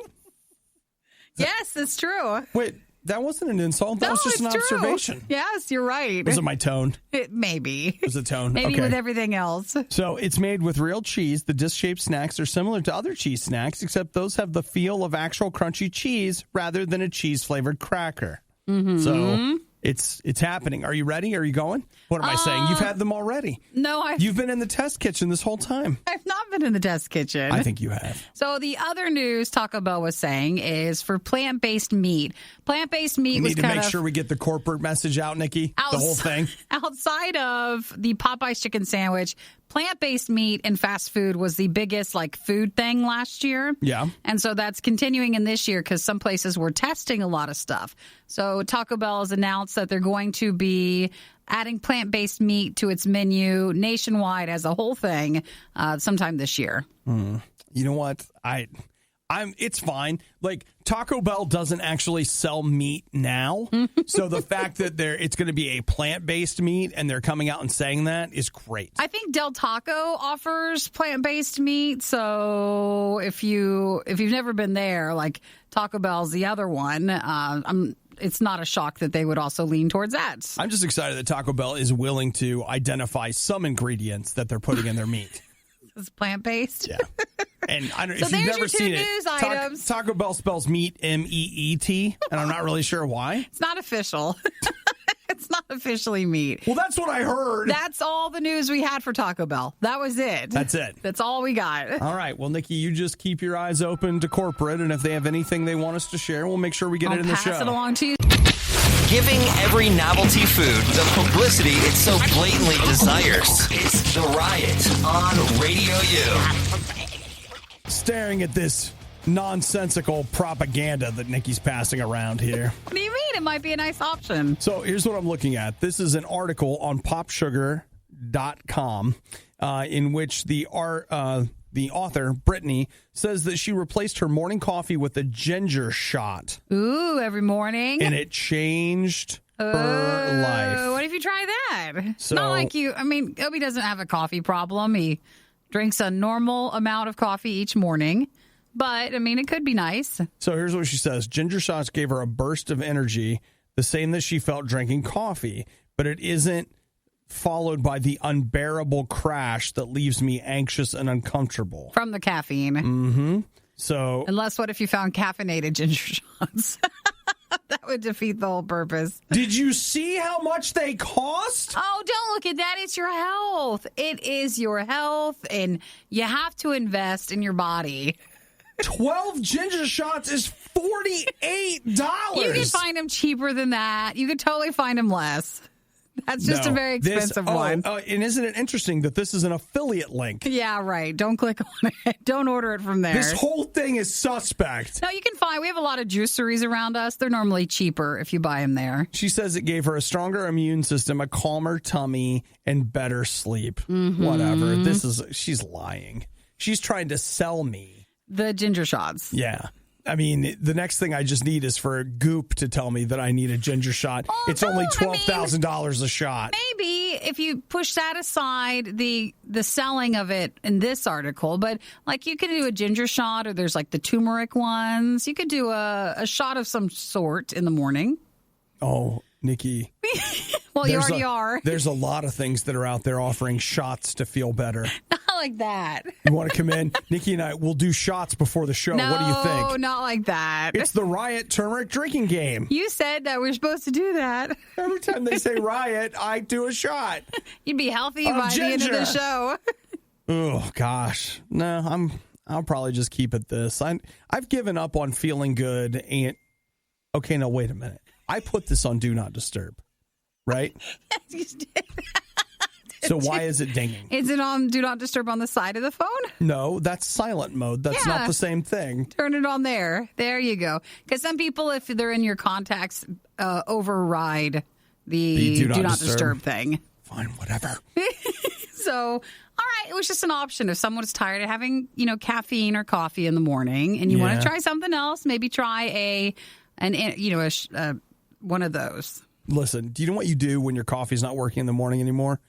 [SPEAKER 2] Yes, that's true.
[SPEAKER 1] Wait, that wasn't an insult. That was just an observation.
[SPEAKER 2] Yes, you're right.
[SPEAKER 1] Was it my tone?
[SPEAKER 2] Maybe.
[SPEAKER 1] Was it tone?
[SPEAKER 2] Maybe
[SPEAKER 1] okay.
[SPEAKER 2] with everything else.
[SPEAKER 1] So it's made with real cheese. The disc-shaped snacks are similar to other cheese snacks, except those have the feel of actual crunchy cheese rather than a cheese-flavored cracker. Mm-hmm. So it's happening. Are you ready? Are you going? What am I saying? You've had them already.
[SPEAKER 2] No,
[SPEAKER 1] You've been in the test kitchen this whole time.
[SPEAKER 2] I've not been in the test kitchen.
[SPEAKER 1] I think you have.
[SPEAKER 2] So the other news Taco Bell was saying is for plant-based meat. Plant-based meat was
[SPEAKER 1] kind of... We need to make sure we get the corporate message out, Nikki. The whole thing.
[SPEAKER 2] Outside of the Popeye's chicken sandwich, plant-based meat in fast food was the biggest food thing last year.
[SPEAKER 1] Yeah.
[SPEAKER 2] And so that's continuing in this year because some places were testing a lot of stuff. So Taco Bell has announced that they're going to be adding plant-based meat to its menu nationwide as a whole thing sometime this year.
[SPEAKER 1] You know what? It's fine. Taco Bell doesn't actually sell meat now. So the fact that it's going to be a plant-based meat and they're coming out and saying that is great.
[SPEAKER 2] I think Del Taco offers plant-based meat. So if you've never been there, Taco Bell's the other one. It's not a shock that they would also lean towards that.
[SPEAKER 1] I'm just excited that Taco Bell is willing to identify some ingredients that they're putting in their meat.
[SPEAKER 2] It's plant-based?
[SPEAKER 1] Yeah. And I don't,
[SPEAKER 2] so
[SPEAKER 1] if you've never
[SPEAKER 2] your
[SPEAKER 1] seen
[SPEAKER 2] news
[SPEAKER 1] it,
[SPEAKER 2] items.
[SPEAKER 1] Taco Bell spells meat M-E-E-T, and I'm not really sure why.
[SPEAKER 2] It's not official. It's not officially meat.
[SPEAKER 1] Well, that's what I heard.
[SPEAKER 2] That's all the news we had for Taco Bell. That was it.
[SPEAKER 1] That's it.
[SPEAKER 2] That's all we got.
[SPEAKER 1] All right. Well, Nikki, you just keep your eyes open to corporate, and if they have anything they want us to share, we'll make sure we get it in the show.
[SPEAKER 2] Pass it along to you.
[SPEAKER 3] Giving every novelty food the publicity it so blatantly desires. It's The Riot on Radio U.
[SPEAKER 1] Staring at this nonsensical propaganda that Nikki's passing around here.
[SPEAKER 2] What do you mean? It might be a nice option.
[SPEAKER 1] So here's what I'm looking at. This is an article on popsugar.com in which the author, Brittany, says that she replaced her morning coffee with a ginger shot.
[SPEAKER 2] Ooh, every morning?
[SPEAKER 1] And it changed her life.
[SPEAKER 2] What if you try that?
[SPEAKER 1] So,
[SPEAKER 2] not like you. I mean, Obi doesn't have a coffee problem. He drinks a normal amount of coffee each morning. But, I mean, it could be nice.
[SPEAKER 1] So here's what she says. Ginger shots gave her a burst of energy, the same that she felt drinking coffee. But it isn't followed by the unbearable crash that leaves me anxious and uncomfortable.
[SPEAKER 2] From the caffeine.
[SPEAKER 1] Mm-hmm. So,
[SPEAKER 2] unless what if you found caffeinated ginger shots? That would defeat the whole purpose.
[SPEAKER 1] Did you see how much they cost?
[SPEAKER 2] Oh, don't look at that. It's your health. It is your health, and you have to invest in your body.
[SPEAKER 1] 12 ginger shots is $48.
[SPEAKER 2] You can find them cheaper than that. You could totally find them less. That's just a very expensive one.
[SPEAKER 1] And isn't it interesting that this is an affiliate link?
[SPEAKER 2] Yeah, right. Don't click on it. Don't order it from there.
[SPEAKER 1] This whole thing is suspect.
[SPEAKER 2] No, you can find. We have a lot of juiceries around us. They're normally cheaper if you buy them there.
[SPEAKER 1] She says it gave her a stronger immune system, a calmer tummy, and better sleep. Mm-hmm. Whatever. She's lying. She's trying to sell me
[SPEAKER 2] the ginger shots.
[SPEAKER 1] Yeah. I mean, the next thing I just need is for Goop to tell me that I need a ginger shot.
[SPEAKER 2] Well,
[SPEAKER 1] it's only $12,000 a shot.
[SPEAKER 2] Maybe if you push that aside, the selling of it in this article, but like you could do a ginger shot, or there's like the turmeric ones. You could do a shot of some sort in the morning.
[SPEAKER 1] Oh, Nikki.
[SPEAKER 2] Well, you already are.
[SPEAKER 1] There's a lot of things that are out there offering shots to feel better.
[SPEAKER 2] Not like that.
[SPEAKER 1] You want to come in? Nikki and I will do shots before the show.
[SPEAKER 2] No,
[SPEAKER 1] What do you think?
[SPEAKER 2] No, not like that.
[SPEAKER 1] It's the Riot turmeric drinking game.
[SPEAKER 2] You said that we're supposed to do that.
[SPEAKER 1] Every time they say Riot, I do a shot.
[SPEAKER 2] You'd be healthy by the end of the show.
[SPEAKER 1] Oh, gosh. No, I'll probably just keep it this. I've given up on feeling good. And okay, no, wait a minute. I put this on Do Not Disturb, right?
[SPEAKER 2] Yes, you did.
[SPEAKER 1] So why is it dinging?
[SPEAKER 2] Is it on Do Not Disturb on the side of the phone?
[SPEAKER 1] No, that's silent mode. That's not the same thing.
[SPEAKER 2] Turn it on there. There you go. Because some people, if they're in your contacts, override the Do Not Disturb thing.
[SPEAKER 1] Fine, whatever.
[SPEAKER 2] So, all right, it was just an option. If someone's tired of having, caffeine or coffee in the morning, and you want to try something else, maybe try one of those.
[SPEAKER 1] Listen, do you know what you do when your coffee's not working in the morning anymore?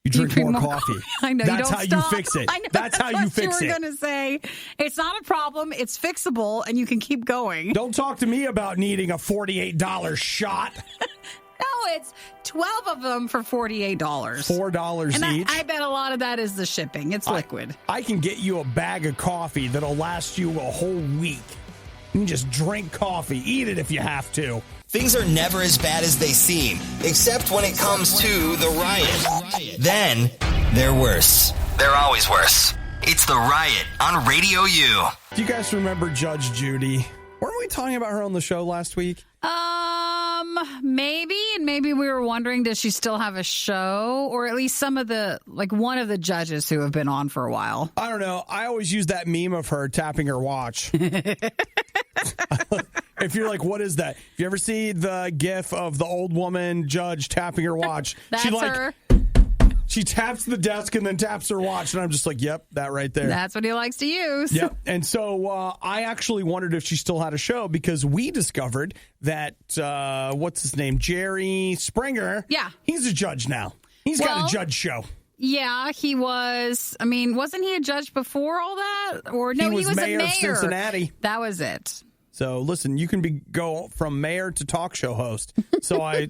[SPEAKER 1] You drink more coffee.
[SPEAKER 2] I know.
[SPEAKER 1] That's how you fix it.
[SPEAKER 2] I know,
[SPEAKER 1] that's how you fix it.
[SPEAKER 2] You were going to say it's not a problem. It's fixable, and you can keep going.
[SPEAKER 1] Don't talk to me about needing a $48 shot.
[SPEAKER 2] No, it's 12 of them for $48.
[SPEAKER 1] $4
[SPEAKER 2] and
[SPEAKER 1] each.
[SPEAKER 2] I bet a lot of that is the shipping. It's liquid.
[SPEAKER 1] I can get you a bag of coffee that'll last you a whole week. You can just drink coffee. Eat it if you have to.
[SPEAKER 3] Things are never as bad as they seem, except when it comes to the Riot. Then, they're worse. They're always worse. It's the Riot on Radio U.
[SPEAKER 1] Do you guys remember Judge Judy? Weren't we talking about her on the show last week?
[SPEAKER 2] Maybe, and maybe we were wondering, does she still have a show? Or at least some of one of the judges who have been on for a while.
[SPEAKER 1] I don't know. I always use that meme of her tapping her watch. If you're like, what is that? If you ever see the gif of the old woman judge tapping her watch,
[SPEAKER 2] That's her.
[SPEAKER 1] She taps the desk and then taps her watch, and I'm just like, yep, that right there.
[SPEAKER 2] That's what he likes to use.
[SPEAKER 1] Yep. And so I actually wondered if she still had a show, because we discovered that, what's his name? Jerry Springer.
[SPEAKER 2] Yeah.
[SPEAKER 1] He's a judge now. He's got a judge show.
[SPEAKER 2] Yeah, he was. I mean, wasn't he a judge before all that? Or no, he was
[SPEAKER 1] mayor
[SPEAKER 2] a mayor
[SPEAKER 1] of Cincinnati.
[SPEAKER 2] That was it.
[SPEAKER 1] So, listen, you can go from mayor to talk show host. So I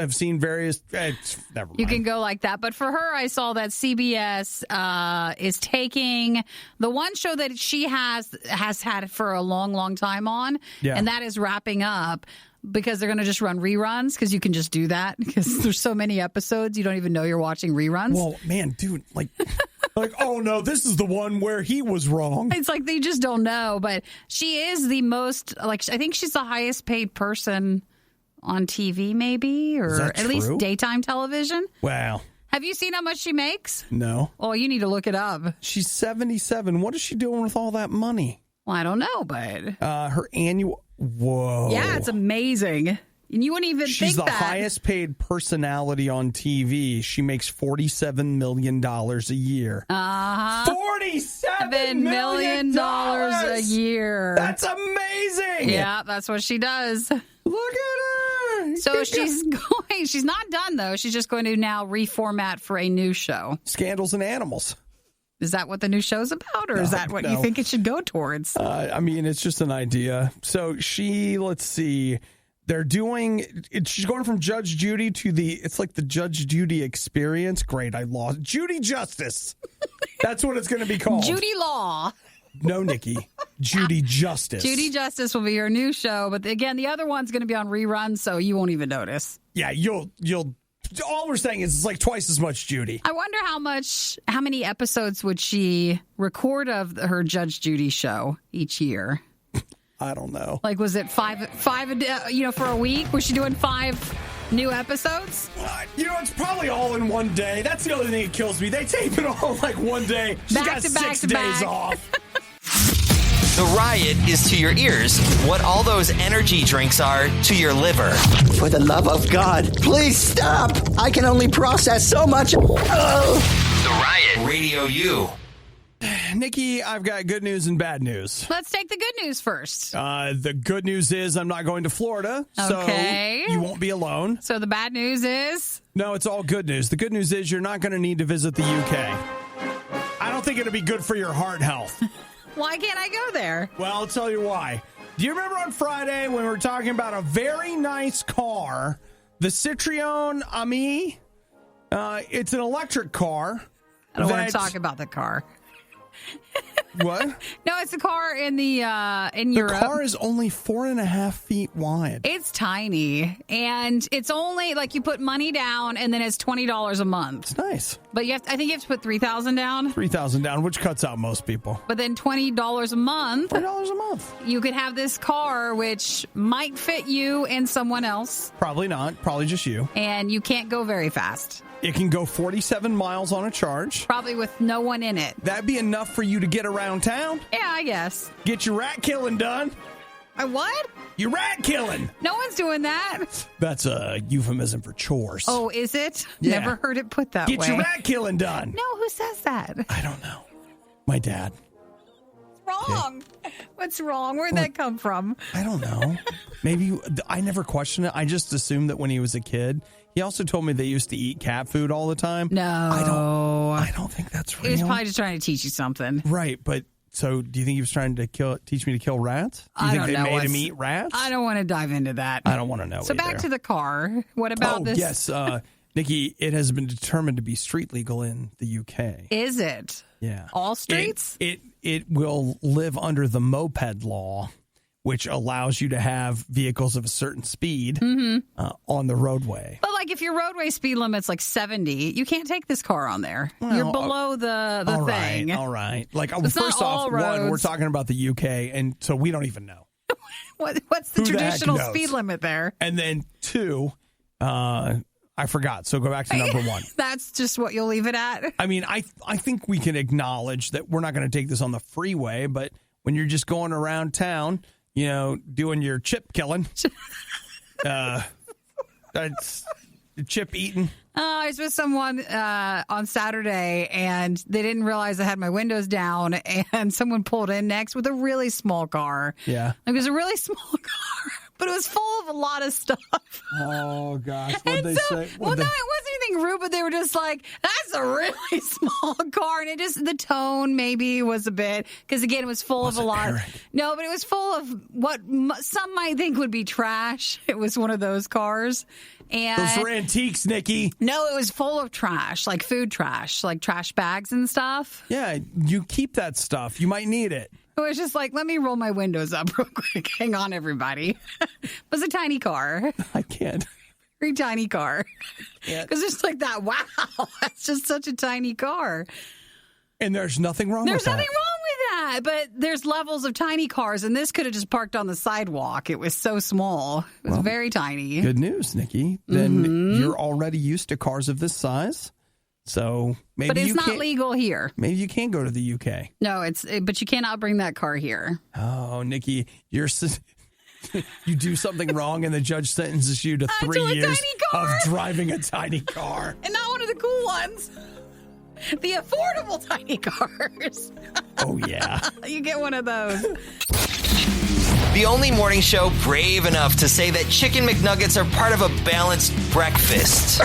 [SPEAKER 1] have seen various... never mind.
[SPEAKER 2] You can go like that. But for her, I saw that CBS is taking the one show that she has had for a long, long time on, and that is wrapping up. Because they're going to just run reruns, because you can just do that, because there's so many episodes, you don't even know you're watching reruns.
[SPEAKER 1] Well, man, dude, like, oh no, this is the one where he was wrong.
[SPEAKER 2] It's like they just don't know. But she is the most, I think she's the highest paid person on TV, maybe, or at least daytime television.
[SPEAKER 1] Wow.
[SPEAKER 2] Have you seen how much she makes?
[SPEAKER 1] No.
[SPEAKER 2] Oh, you need to look it up.
[SPEAKER 1] She's 77. What is she doing with all that money?
[SPEAKER 2] Well, I don't know, but
[SPEAKER 1] her annual... Whoa.
[SPEAKER 2] Yeah, it's amazing. And you wouldn't even think that.
[SPEAKER 1] She's the highest paid personality on TV. She makes $47 million a year. $47 million
[SPEAKER 2] a year.
[SPEAKER 1] That's amazing.
[SPEAKER 2] Yeah, that's what she does.
[SPEAKER 1] Look at her.
[SPEAKER 2] So she's not done, though. She's just going to now reformat for a new show.
[SPEAKER 1] Scandals and Animals.
[SPEAKER 2] Is that what the new show's about, or is that what you think it should go towards?
[SPEAKER 1] I mean, it's just an idea. So let's see, she's going from Judge Judy to it's like the Judge Judy experience. Great, I lost. Judy Justice. That's what it's going to be called.
[SPEAKER 2] Judy Law.
[SPEAKER 1] No, Nikki. Judy Justice.
[SPEAKER 2] Judy Justice will be your new show, but again, the other one's going to be on reruns, so you won't even notice.
[SPEAKER 1] Yeah, you'll. All we're saying is it's like twice as much Judy.
[SPEAKER 2] I wonder how many episodes would she record of her Judge Judy show each year?
[SPEAKER 1] I don't know.
[SPEAKER 2] Like, was it five, for a week? Was she doing 5 new episodes?
[SPEAKER 1] It's probably all in one day. That's the only thing that kills me. They tape it all like one day. She's got 6 days off.
[SPEAKER 3] The Riot is to your ears what all those energy drinks are to your liver.
[SPEAKER 8] For the love of God, please stop! I can only process so much.
[SPEAKER 3] The Riot, Radio U.
[SPEAKER 1] Nikki, I've got good news and bad news.
[SPEAKER 2] Let's take the good news first.
[SPEAKER 1] The good news is I'm not going to Florida,
[SPEAKER 2] Okay.
[SPEAKER 1] so you won't be alone.
[SPEAKER 2] So the bad news is?
[SPEAKER 1] No, it's all good news. The good news is you're not going to need to visit the UK. I don't think it'll be good for your heart health.
[SPEAKER 2] Why can't I go there?
[SPEAKER 1] Well, I'll tell you why. Do you remember on Friday when we were talking about a very nice car, the Citroen Ami? It's an electric car.
[SPEAKER 2] I don't want to talk about the car.
[SPEAKER 1] What?
[SPEAKER 2] No, it's a car in in Europe.
[SPEAKER 1] The car is only 4.5 feet wide.
[SPEAKER 2] It's tiny, and it's only like you put money down, and then it's $20 a month.
[SPEAKER 1] It's nice.
[SPEAKER 2] But I think you have to put $3,000 down.
[SPEAKER 1] $3,000 down, which cuts out most people.
[SPEAKER 2] But then $20 a month.
[SPEAKER 1] $4 a month.
[SPEAKER 2] You could have this car, which might fit you and someone else.
[SPEAKER 1] Probably not. Probably just you.
[SPEAKER 2] And you can't go very fast.
[SPEAKER 1] It can go 47 miles on a charge.
[SPEAKER 2] Probably with no one in it.
[SPEAKER 1] That'd be enough for you to get around town.
[SPEAKER 2] Yeah, I guess.
[SPEAKER 1] Get your rat killing done.
[SPEAKER 2] What?
[SPEAKER 1] Your rat killing.
[SPEAKER 2] No one's doing that.
[SPEAKER 1] That's a euphemism for chores.
[SPEAKER 2] Oh, is it?
[SPEAKER 1] Yeah.
[SPEAKER 2] Never heard it put that way.
[SPEAKER 1] Get your rat killing done.
[SPEAKER 2] No, who says that?
[SPEAKER 1] I don't know. My dad.
[SPEAKER 2] What's wrong? What's wrong? Where'd that come from?
[SPEAKER 1] I don't know. Maybe I never questioned it. I just assumed that when he was a kid. He also told me they used to eat cat food all the time.
[SPEAKER 2] No.
[SPEAKER 1] I don't think that's real.
[SPEAKER 2] He was probably just trying to teach you something.
[SPEAKER 1] Right, but so do you think he was trying to teach me to kill rats? Do you think they made him eat rats?
[SPEAKER 2] I don't want to dive into that.
[SPEAKER 1] I don't want to know.
[SPEAKER 2] So back to the car. What about this?
[SPEAKER 1] Yes, Nikki, it has been determined to be street legal in the UK.
[SPEAKER 2] Is it?
[SPEAKER 1] Yeah.
[SPEAKER 2] All streets?
[SPEAKER 1] It will live under the moped law, which allows you to have vehicles of a certain speed on the roadway.
[SPEAKER 2] But like if your roadway speed limit's like 70, you can't take this car on there.
[SPEAKER 1] Well,
[SPEAKER 2] you're below the thing.
[SPEAKER 1] All right. Like
[SPEAKER 2] It's
[SPEAKER 1] first
[SPEAKER 2] not
[SPEAKER 1] off,
[SPEAKER 2] all roads.
[SPEAKER 1] one, we're talking about the UK, and so we don't even know.
[SPEAKER 2] What's the
[SPEAKER 1] Who the heck
[SPEAKER 2] traditional
[SPEAKER 1] knows?
[SPEAKER 2] speed limit there?
[SPEAKER 1] And then two, I forgot. So go back to number one.
[SPEAKER 2] That's just what you'll leave it at?
[SPEAKER 1] I mean, I think we can acknowledge that we're not going to take this on the freeway, but when you're just going around town, you know, doing your chip killing, that's chip eating.
[SPEAKER 2] I was with someone on Saturday, and they didn't realize I had my windows down, and someone pulled in next with a really small car.
[SPEAKER 1] Yeah.
[SPEAKER 2] It was a really small car, but it was full of a lot of stuff.
[SPEAKER 1] Oh, gosh. What'd they say?
[SPEAKER 2] Well, no, it wasn't anything rude, but they were just like, that's a really small car. And the tone maybe was a bit, because again, it was full of a lot.
[SPEAKER 1] Eric?
[SPEAKER 2] No, but it was full of what some might think would be trash. It was one of those cars. And
[SPEAKER 1] Those were antiques, Nikki.
[SPEAKER 2] no, it was full of trash, like food trash, like trash bags and stuff.
[SPEAKER 1] Yeah, you keep that stuff. You might need it.
[SPEAKER 2] It was just like, let me roll my windows up real quick. Hang on, everybody. It was a tiny car.
[SPEAKER 1] I can't.
[SPEAKER 2] Very tiny car.
[SPEAKER 1] Yeah.
[SPEAKER 2] Because it's like that, wow, that's just such a tiny car.
[SPEAKER 1] And there's nothing wrong
[SPEAKER 2] There's
[SPEAKER 1] with that.
[SPEAKER 2] nothing wrong with that. But there's levels of tiny cars, and this could have just parked on the sidewalk. It was so small. It was very tiny.
[SPEAKER 1] Good news, Nikki. Then you're already used to cars of this size. So maybe
[SPEAKER 2] But it's
[SPEAKER 1] you
[SPEAKER 2] not
[SPEAKER 1] can't,
[SPEAKER 2] legal here.
[SPEAKER 1] Maybe you can go to the UK.
[SPEAKER 2] No, but you cannot bring that car here.
[SPEAKER 1] Oh, Nikki, you do something wrong, and the judge sentences you to
[SPEAKER 2] To
[SPEAKER 1] 3
[SPEAKER 2] a
[SPEAKER 1] years
[SPEAKER 2] tiny car.
[SPEAKER 1] of driving a tiny car.
[SPEAKER 2] And not one of the cool ones. The affordable tiny cars.
[SPEAKER 1] Oh, yeah.
[SPEAKER 2] You get one of those.
[SPEAKER 3] The only morning show brave enough to say that Chicken McNuggets are part of a balanced breakfast.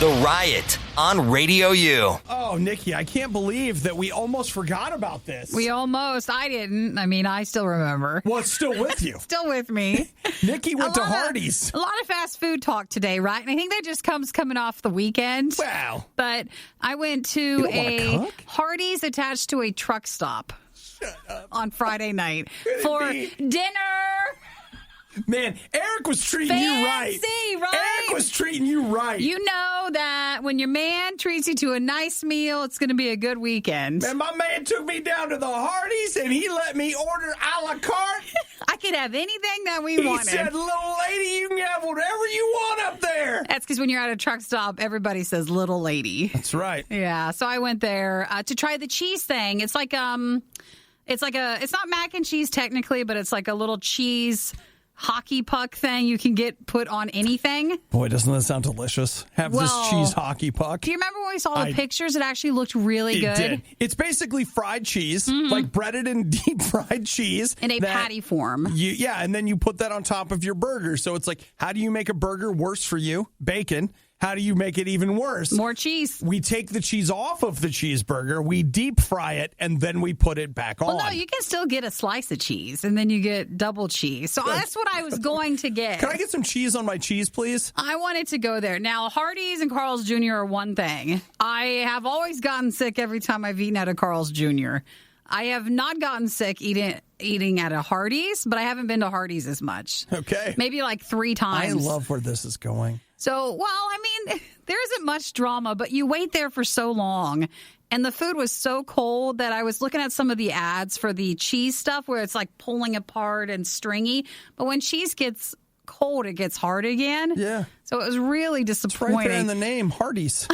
[SPEAKER 3] The Riot on Radio U.
[SPEAKER 1] Oh, Nikki, I can't believe that we almost forgot about this.
[SPEAKER 2] I didn't. I mean, I still remember.
[SPEAKER 1] Well, it's still with you.
[SPEAKER 2] Still with me.
[SPEAKER 1] Nikki went to Hardee's.
[SPEAKER 2] A lot of fast food talk today, right? And I think that just coming off the weekend.
[SPEAKER 1] Wow.
[SPEAKER 2] But I went to
[SPEAKER 1] You don't wanna
[SPEAKER 2] a
[SPEAKER 1] cook?
[SPEAKER 2] Hardee's attached to a truck stop on Friday night for dinner.
[SPEAKER 1] Man, Eric was treating you right.
[SPEAKER 2] Fancy, right?
[SPEAKER 1] Eric was treating you right.
[SPEAKER 2] You know that when your man treats you to a nice meal, it's going to be a good weekend.
[SPEAKER 1] And my man took me down to the Hardee's, and he let me order a la carte.
[SPEAKER 2] I could have anything that we
[SPEAKER 1] He
[SPEAKER 2] wanted.
[SPEAKER 1] said, little lady, you can have whatever you want up there.
[SPEAKER 2] That's because when you're at a truck stop, everybody says little lady.
[SPEAKER 1] That's right.
[SPEAKER 2] Yeah, so I went there to try the cheese thing. It's not mac and cheese technically, but it's like a little cheese hockey puck thing you can get put on anything.
[SPEAKER 1] Boy, doesn't that sound delicious? Have this cheese hockey puck.
[SPEAKER 2] Do you remember when we saw the pictures? It actually looked really good.
[SPEAKER 1] It did. It's basically fried cheese, like breaded and deep fried cheese.
[SPEAKER 2] In a patty form.
[SPEAKER 1] And then you put that on top of your burger. So it's like, how do you make a burger worse for you? Bacon. How do you make it even worse?
[SPEAKER 2] More cheese.
[SPEAKER 1] We take the cheese off of the cheeseburger, we deep fry it, and then we put it back on.
[SPEAKER 2] Well, no, you can still get a slice of cheese, and then you get double cheese. So that's what I was going to get.
[SPEAKER 1] Can I get some cheese on my cheese, please?
[SPEAKER 2] I wanted to go there. Now, Hardee's and Carl's Jr. are one thing. I have always gotten sick every time I've eaten at a Carl's Jr. I have not gotten sick eating at a Hardee's, but I haven't been to Hardee's as much.
[SPEAKER 1] Okay.
[SPEAKER 2] Maybe like 3 times.
[SPEAKER 1] I love where this is going.
[SPEAKER 2] So, well, I mean, there isn't much drama, but you wait there for so long. And the food was so cold that I was looking at some of the ads for the cheese stuff where it's like pulling apart and stringy. But when cheese gets cold, it gets hard again.
[SPEAKER 1] Yeah.
[SPEAKER 2] So it was really disappointing.
[SPEAKER 1] It's right there in the name, Hardee's.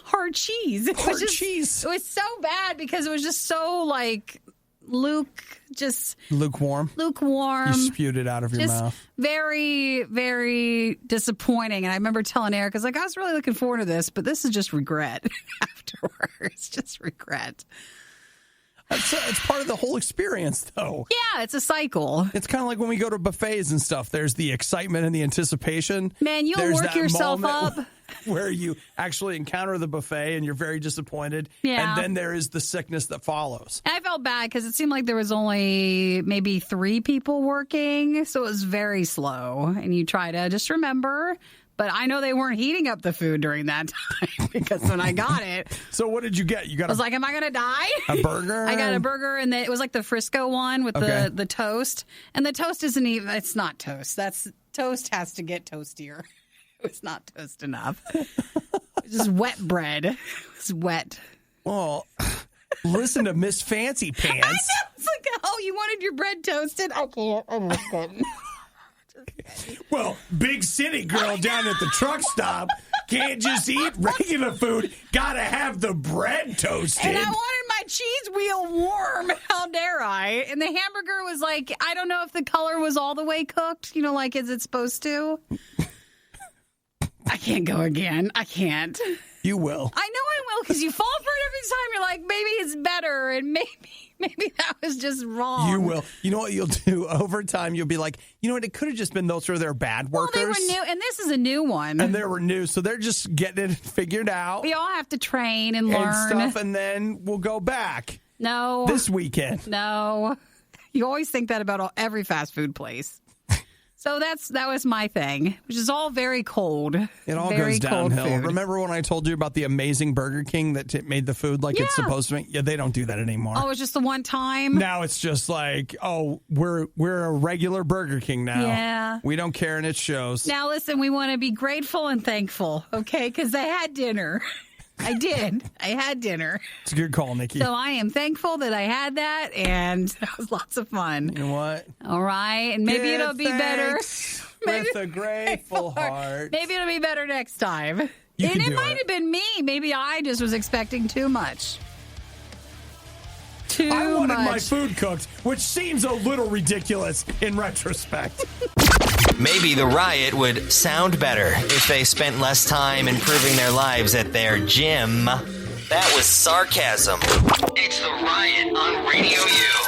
[SPEAKER 2] Hard cheese.
[SPEAKER 1] Hard cheese.
[SPEAKER 2] It was so bad because it was just so like
[SPEAKER 1] lukewarm.
[SPEAKER 2] Lukewarm.
[SPEAKER 1] You spewed it out of your mouth.
[SPEAKER 2] Very, very disappointing. And I remember telling Eric, I was really looking forward to this, but this is just regret afterwards. Just regret.
[SPEAKER 1] It's part of the whole experience, though.
[SPEAKER 2] Yeah, it's a cycle.
[SPEAKER 1] It's kind of like when we go to buffets and stuff. There's the excitement and the anticipation.
[SPEAKER 2] Man, you'll work yourself up.
[SPEAKER 1] Where you actually encounter the buffet and you're very disappointed.
[SPEAKER 2] Yeah.
[SPEAKER 1] And then there is the sickness that follows.
[SPEAKER 2] And I felt bad because it seemed like there was only maybe 3 people working. So it was very slow. And you try to just remember. But I know they weren't heating up the food during that time because when I got it.
[SPEAKER 1] So what did you get? I
[SPEAKER 2] was like, am I going to die?
[SPEAKER 1] A burger?
[SPEAKER 2] I got a burger, and it was like the Frisco one with the toast. And the toast isn't even, it's not toast. Toast has to get toastier. It's not toast enough. It's just wet bread. It's wet.
[SPEAKER 1] Well, listen to Miss Fancy Pants.
[SPEAKER 2] I know. It's like, oh, you wanted your bread toasted? I can't. I missed it.
[SPEAKER 1] Well, big city girl down at the truck stop can't just eat regular food. Gotta have the bread toasted.
[SPEAKER 2] And I wanted my cheese wheel warm. How dare I? And the hamburger was like, I don't know if the color was all the way cooked. Like, is it supposed to? I can't go again. I can't.
[SPEAKER 1] You will.
[SPEAKER 2] I know I will because you fall for it every time. You're like, maybe it's better, and maybe that was just wrong.
[SPEAKER 1] You will. You know what you'll do? Over time, you'll be like, you know what? It could have just been those were their bad workers.
[SPEAKER 2] Well, they were new, and this is a new one.
[SPEAKER 1] And they were new, so they're just getting it figured out.
[SPEAKER 2] We all have to train and learn.
[SPEAKER 1] And stuff, and then we'll go back.
[SPEAKER 2] No.
[SPEAKER 1] This weekend.
[SPEAKER 2] No. You always think that about every fast food place. So that was my thing, which is all very cold.
[SPEAKER 1] It all
[SPEAKER 2] very
[SPEAKER 1] goes downhill.
[SPEAKER 2] Food.
[SPEAKER 1] Remember when I told you about the amazing Burger King that made the food like it's supposed to make? Yeah, they don't do that anymore.
[SPEAKER 2] Oh, it's just the one time?
[SPEAKER 1] Now it's just like, oh, we're a regular Burger King now.
[SPEAKER 2] Yeah.
[SPEAKER 1] We don't care and it shows.
[SPEAKER 2] Now, listen, we want to be grateful and thankful, okay? Because I had dinner. I did. I had dinner.
[SPEAKER 1] It's a good call, Nikki.
[SPEAKER 2] So I am thankful that I had that, and that was lots of fun.
[SPEAKER 1] You know what?
[SPEAKER 2] All right. And maybe it'll be better.
[SPEAKER 1] With a grateful heart.
[SPEAKER 2] Maybe it'll be better next time. It might have been me. Maybe I just was expecting too much.
[SPEAKER 1] I wanted my food cooked, which seems a little ridiculous in retrospect.
[SPEAKER 3] Maybe the Riot would sound better if they spent less time improving their lives at their gym. That was sarcasm. It's the Riot on Radio U.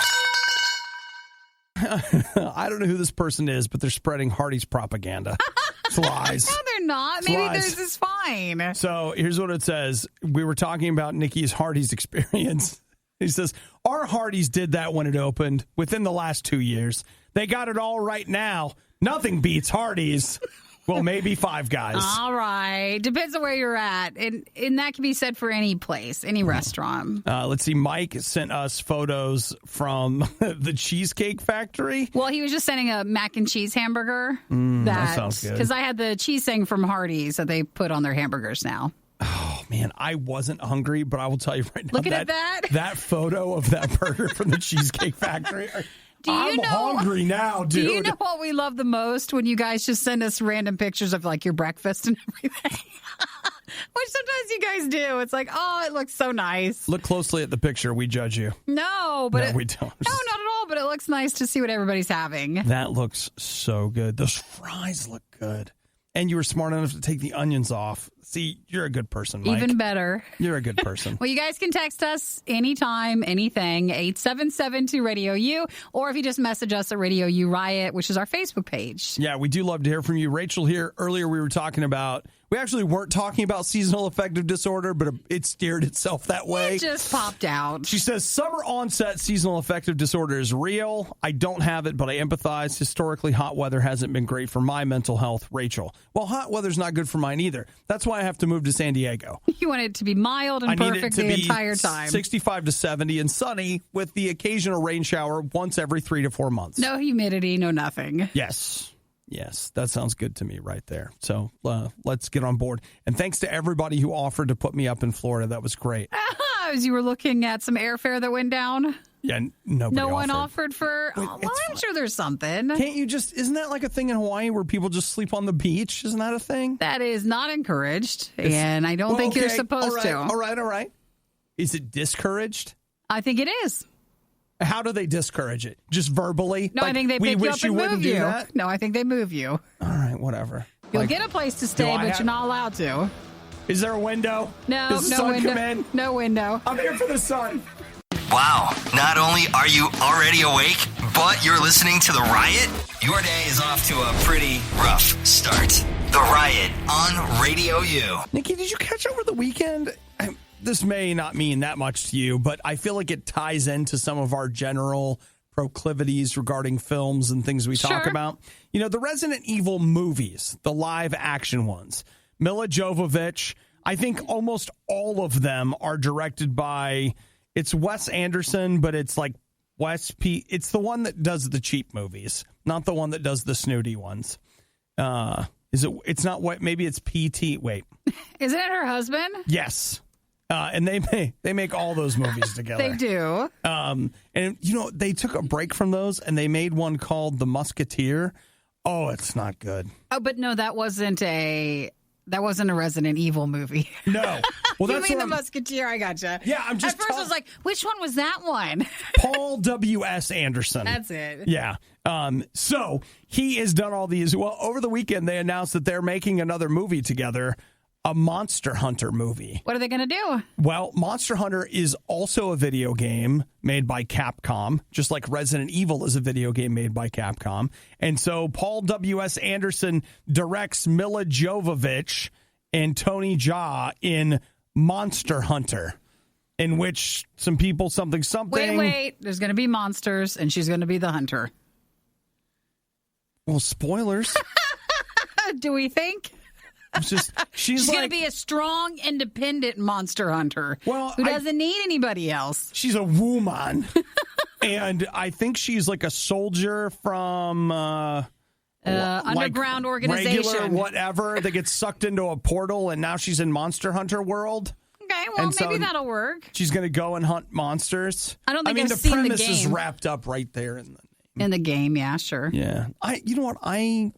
[SPEAKER 1] I don't know who this person is, but they're spreading Hardee's propaganda. It's lies.
[SPEAKER 2] No, they're not. Maybe theirs is fine.
[SPEAKER 1] So here's what it says. We were talking about Nikki's Hardee's experience. He says, our Hardee's did that when it opened within the last 2 years. They got it all right now. Nothing beats Hardee's. Well, maybe Five Guys.
[SPEAKER 2] All right. Depends on where you're at. And that can be said for any place, any restaurant.
[SPEAKER 1] Let's see. Mike sent us photos from the Cheesecake Factory.
[SPEAKER 2] Well, he was just sending a mac and cheese hamburger.
[SPEAKER 1] That sounds good.
[SPEAKER 2] Because I had the cheese thing from Hardee's that they put on their hamburgers now.
[SPEAKER 1] Oh, man, I wasn't hungry, but I will tell you right now.
[SPEAKER 2] Looking at that?
[SPEAKER 1] That photo of that burger from the Cheesecake Factory. I'm hungry now, dude.
[SPEAKER 2] Do you know what we love the most? When you guys just send us random pictures of like your breakfast and everything. Which sometimes you guys do. It's like, oh, it looks so nice.
[SPEAKER 1] Look closely at the picture. We judge you.
[SPEAKER 2] No, but
[SPEAKER 1] we don't.
[SPEAKER 2] No, not at all. but it looks nice to see what everybody's having.
[SPEAKER 1] That looks so good. Those fries look good. And you were smart enough to take the onions off. See, you're a good person, Mike.
[SPEAKER 2] Even better.
[SPEAKER 1] You're a good person.
[SPEAKER 2] Well, you guys can text us anytime, anything, 877-2-RADIO-U, or if you just message us at RadioU Riot, which is our Facebook page.
[SPEAKER 1] Yeah, we do love to hear from you. Rachel here. Earlier we were talking about, we actually weren't talking about seasonal affective disorder, but it steered itself that way.
[SPEAKER 2] It just popped out.
[SPEAKER 1] She says, summer onset seasonal affective disorder is real. I don't have it, but I empathize. Historically, hot weather hasn't been great for my mental health. Rachel. Well, hot weather's not good for mine either. That's why I have to move to San Diego.
[SPEAKER 2] You want it to be mild and perfect the entire time.
[SPEAKER 1] 65 to 70 and sunny with the occasional rain shower once every 3 to 4 months.
[SPEAKER 2] No humidity, no nothing.
[SPEAKER 1] Yes, that sounds good to me right there. So let's get on board. And thanks to everybody who offered to put me up in Florida. That was great.
[SPEAKER 2] As you were looking at some airfare that went down?
[SPEAKER 1] Yeah, nobody
[SPEAKER 2] No one offered for... well, I'm sure there's something.
[SPEAKER 1] Can't you just... Isn't that like a thing in Hawaii where people just sleep on the beach? Isn't that a thing?
[SPEAKER 2] That is not encouraged, and I don't think you're supposed to.
[SPEAKER 1] All right. Is it discouraged?
[SPEAKER 2] I think it is.
[SPEAKER 1] How do they discourage it? Just verbally?
[SPEAKER 2] No, I think they pick you up and move you.
[SPEAKER 1] That?
[SPEAKER 2] No, I think they move you.
[SPEAKER 1] All right, whatever.
[SPEAKER 2] You'll get a place to stay, but you're not allowed to.
[SPEAKER 1] Is there a window?
[SPEAKER 2] No,
[SPEAKER 1] Does the sun
[SPEAKER 2] window.
[SPEAKER 1] come in?
[SPEAKER 2] No window.
[SPEAKER 1] I'm here for the sun.
[SPEAKER 3] Wow. Not only are you already awake, but you're listening to The Riot? Your day is off to a pretty rough start. The Riot on Radio U.
[SPEAKER 1] Nikki, did you catch over the weekend? This may not mean that much to you, but I feel like it ties into some of our general proclivities regarding films and things we talk about. You know, the Resident Evil movies, the live action ones, Mila Jovovich, I think almost all of them are directed by... It's Wes Anderson, but it's like it's the one that does the cheap movies, not the one that does the snooty ones. It's not what, maybe it's PT. Wait.
[SPEAKER 2] Isn't it her husband?
[SPEAKER 1] Yes. And they make all those movies together.
[SPEAKER 2] They do.
[SPEAKER 1] And you know, they took a break from those and they made one called The Musketeer. Oh, it's not good.
[SPEAKER 2] Oh, but no, that wasn't a Resident Evil movie.
[SPEAKER 1] No. Well,
[SPEAKER 2] you mean The Musketeer? I gotcha.
[SPEAKER 1] Yeah, I'm just...
[SPEAKER 2] At first I was like, which one was that one?
[SPEAKER 1] Paul W.S. Anderson.
[SPEAKER 2] That's it.
[SPEAKER 1] Yeah. So he has done all these. Well, over the weekend, they announced that they're making another movie together, a Monster Hunter movie.
[SPEAKER 2] What are they going to do?
[SPEAKER 1] Well, Monster Hunter is also a video game made by Capcom, just like Resident Evil is a video game made by Capcom. And so Paul W.S. Anderson directs Mila Jovovich and Tony Jaa in Monster Hunter, in which some people something.
[SPEAKER 2] Wait. There's going to be monsters, and she's going to be the hunter.
[SPEAKER 1] Well, spoilers.
[SPEAKER 2] Do we think?
[SPEAKER 1] She's
[SPEAKER 2] going to be a strong, independent monster hunter who doesn't need anybody else.
[SPEAKER 1] She's a woman. And I think she's like a soldier from
[SPEAKER 2] underground organization.
[SPEAKER 1] Regular whatever that gets sucked into a portal, and now she's in Monster Hunter world.
[SPEAKER 2] Okay, well, maybe that'll work.
[SPEAKER 1] She's going to go and hunt monsters.
[SPEAKER 2] I don't think I've
[SPEAKER 1] the
[SPEAKER 2] seen
[SPEAKER 1] premise
[SPEAKER 2] the game.
[SPEAKER 1] is wrapped up right there in the name.
[SPEAKER 2] In the game, yeah, sure.
[SPEAKER 1] Yeah. You know what? I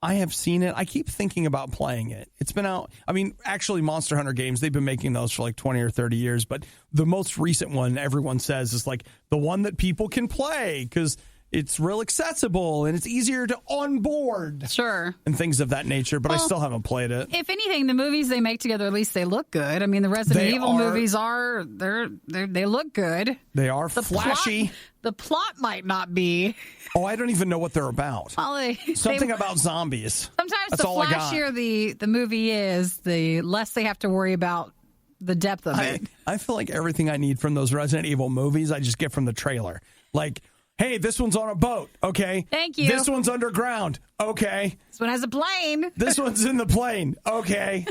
[SPEAKER 1] have seen it. I keep thinking about playing it. It's been out. I mean, actually, Monster Hunter games, they've been making those for like 20 or 30 years. But the most recent one, everyone says, is like the one that people can play because it's real accessible and it's easier to onboard.
[SPEAKER 2] Sure.
[SPEAKER 1] And things of that nature. But I still haven't played it.
[SPEAKER 2] If anything, the movies they make together, at least they look good. I mean, the Resident Evil movies they look good.
[SPEAKER 1] They are flashy.
[SPEAKER 2] The plot might not be.
[SPEAKER 1] Oh, I don't even know what they're about.
[SPEAKER 2] Well,
[SPEAKER 1] something about zombies.
[SPEAKER 2] Sometimes
[SPEAKER 1] That's
[SPEAKER 2] the
[SPEAKER 1] all
[SPEAKER 2] flashier the movie is, the less they have to worry about the depth of it.
[SPEAKER 1] I feel like everything I need from those Resident Evil movies, I just get from the trailer. Like, hey, this one's on a boat. Okay.
[SPEAKER 2] Thank you.
[SPEAKER 1] This one's underground. Okay.
[SPEAKER 2] This one has a plane.
[SPEAKER 1] This one's in the plane. Okay.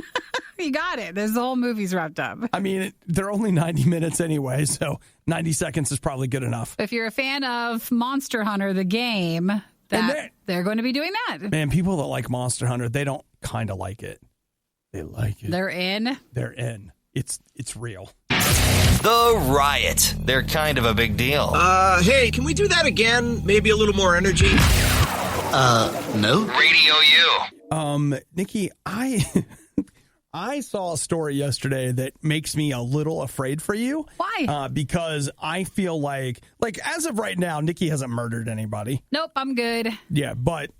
[SPEAKER 2] You got it. There's the whole movie's wrapped up.
[SPEAKER 1] I mean, they're only 90 minutes anyway, so 90 seconds is probably good enough.
[SPEAKER 2] If you're a fan of Monster Hunter, the game, they're going to be doing that.
[SPEAKER 1] Man, people that like Monster Hunter, they don't kind of like it. They like it.
[SPEAKER 2] They're in.
[SPEAKER 1] They're in. It's real.
[SPEAKER 3] The Riot. They're kind of a big deal.
[SPEAKER 8] Hey, can we do that again? Maybe a little more energy?
[SPEAKER 6] No.
[SPEAKER 3] Radio U.
[SPEAKER 1] Nikki, I I saw a story yesterday that makes me a little afraid for you.
[SPEAKER 2] Why?
[SPEAKER 1] Because I feel like as of right now, Nikki hasn't murdered anybody.
[SPEAKER 2] Nope, I'm good.
[SPEAKER 1] Yeah, but,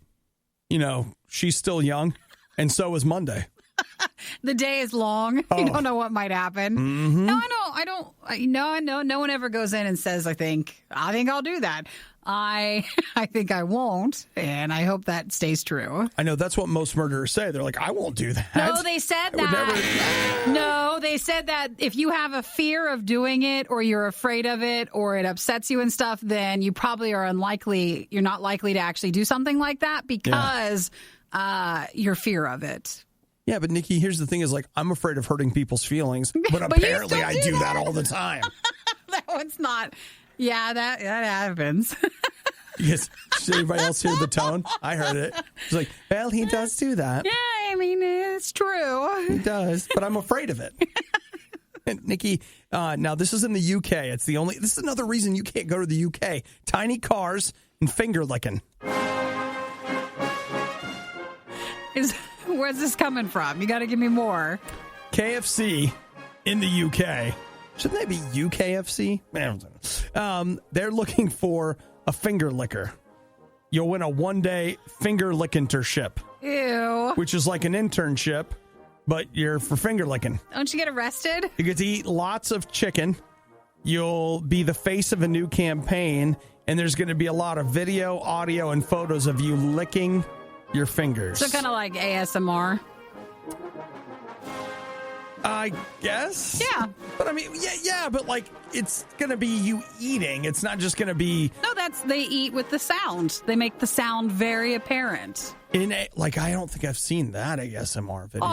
[SPEAKER 1] she's still young, and so is Monday.
[SPEAKER 2] The day is long. You don't know what might happen.
[SPEAKER 1] Mm-hmm.
[SPEAKER 2] No, no one ever goes in and says, I think I'll do that. I think I won't, and I hope that stays true.
[SPEAKER 1] I know that's what most murderers say. They're like, I won't do that.
[SPEAKER 2] No, they said that. No, they said that if you have a fear of doing it, or you're afraid of it, or it upsets you and stuff, then you probably are unlikely. You're not likely to actually do something like that because your fear of it.
[SPEAKER 1] Yeah, but Nikki, here's the thing: is I'm afraid of hurting people's feelings, but apparently I do that all the time.
[SPEAKER 2] That one's not. Yeah, that happens.
[SPEAKER 1] Yes. Did anybody else hear the tone? I heard it. It's like, well, he does do that.
[SPEAKER 2] Yeah, I mean, it's true.
[SPEAKER 1] He does, but I'm afraid of it. And Nikki, now this is in the UK. This is another reason you can't go to the UK. Tiny cars and finger licking.
[SPEAKER 2] Where's this coming from? You got to give me more.
[SPEAKER 1] KFC in the UK. Shouldn't they be UKFC? They're looking for a finger licker. You'll win a one-day finger lick internship.
[SPEAKER 2] Ew.
[SPEAKER 1] Which is like an internship, but you're for finger licking.
[SPEAKER 2] Don't you get arrested?
[SPEAKER 1] You get to eat lots of chicken. You'll be the face of a new campaign, and there's going to be a lot of video, audio, and photos of you licking your fingers.
[SPEAKER 2] So kind of like ASMR.
[SPEAKER 1] I guess.
[SPEAKER 2] Yeah.
[SPEAKER 1] But I mean, yeah, but it's going to be you eating. It's not just going to be.
[SPEAKER 2] No, they eat with the sound. They make the sound very apparent.
[SPEAKER 1] I don't think I've seen that ASMR video.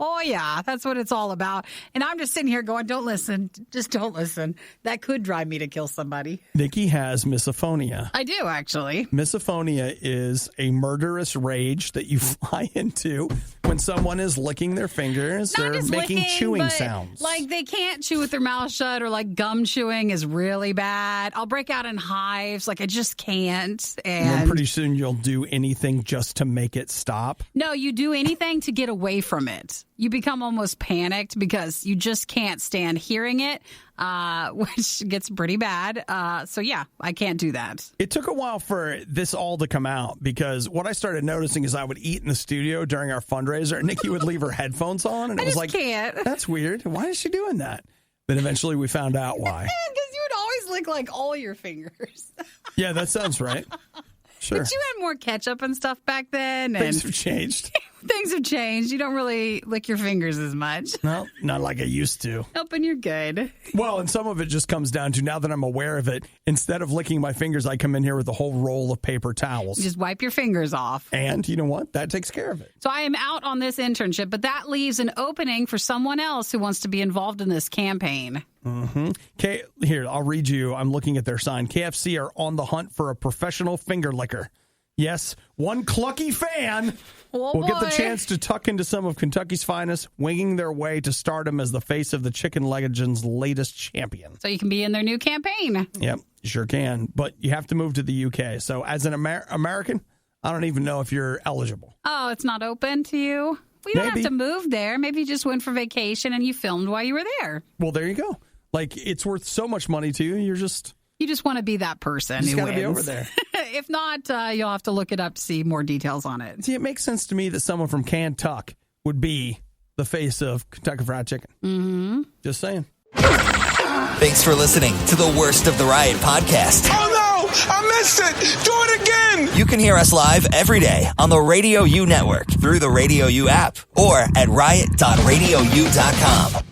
[SPEAKER 2] Oh, yeah. That's what it's all about. And I'm just sitting here going, don't listen. Just don't listen. That could drive me to kill somebody.
[SPEAKER 1] Nikki has misophonia.
[SPEAKER 2] I do, actually.
[SPEAKER 1] Misophonia is a murderous rage that you fly into when someone is licking their fingers. They're making chewing sounds.
[SPEAKER 2] They can't chew with their mouth shut, or gum chewing is really bad. I'll break out in hives. I just can't. And
[SPEAKER 1] then pretty soon you'll do anything just to make it stop.
[SPEAKER 2] No, you do anything to get away from it. You become almost panicked because you just can't stand hearing it, which gets pretty bad. So, yeah, I can't do that.
[SPEAKER 1] It took a while for this all to come out because what I started noticing is I would eat in the studio during our fundraiser, and Nikki would leave her headphones on, and it was
[SPEAKER 2] can't.
[SPEAKER 1] That's weird. Why is she doing that? Then eventually we found out why.
[SPEAKER 2] Because you would always lick all your fingers.
[SPEAKER 1] Yeah, that sounds right. Sure.
[SPEAKER 2] But you had more ketchup and stuff back then.
[SPEAKER 1] Things have changed.
[SPEAKER 2] Things have changed. You don't really lick your fingers as much.
[SPEAKER 1] No, not like I used to.
[SPEAKER 2] Nope, and you're good.
[SPEAKER 1] Well, and some of it just comes down to, now that I'm aware of it, instead of licking my fingers, I come in here with a whole roll of paper towels.
[SPEAKER 2] You just wipe your fingers off.
[SPEAKER 1] And you know what? That takes care of it.
[SPEAKER 2] So I am out on this internship, but that leaves an opening for someone else who wants to be involved in this campaign.
[SPEAKER 1] Mm-hmm. Here, I'll read you. I'm looking at their sign. KFC are on the hunt for a professional finger licker. Yes, one clucky fan will get the chance to tuck into some of Kentucky's finest, winging their way to stardom as the face of the Chicken Legend's latest champion.
[SPEAKER 2] So you can be in their new campaign.
[SPEAKER 1] Yep, you sure can. But you have to move to the UK. So as an American, I don't even know if you're eligible.
[SPEAKER 2] Oh, it's not open to you? Well, you don't have to move there. Maybe you just went for vacation and you filmed while you were there.
[SPEAKER 1] Well, there you go. It's worth so much money to you. You just
[SPEAKER 2] want to be that person
[SPEAKER 1] who wins. You just got to be over there.
[SPEAKER 2] If not, you'll have to look it up to see more details on it.
[SPEAKER 1] See, it makes sense to me that someone from Kentucky would be the face of Kentucky Fried Chicken.
[SPEAKER 2] Mm-hmm.
[SPEAKER 1] Just saying.
[SPEAKER 3] Thanks for listening to the Worst of the Riot podcast.
[SPEAKER 6] Oh, no! I missed it! Do it again!
[SPEAKER 3] You can hear us live every day on the RadioU network through the RadioU app or at riot.radiou.com.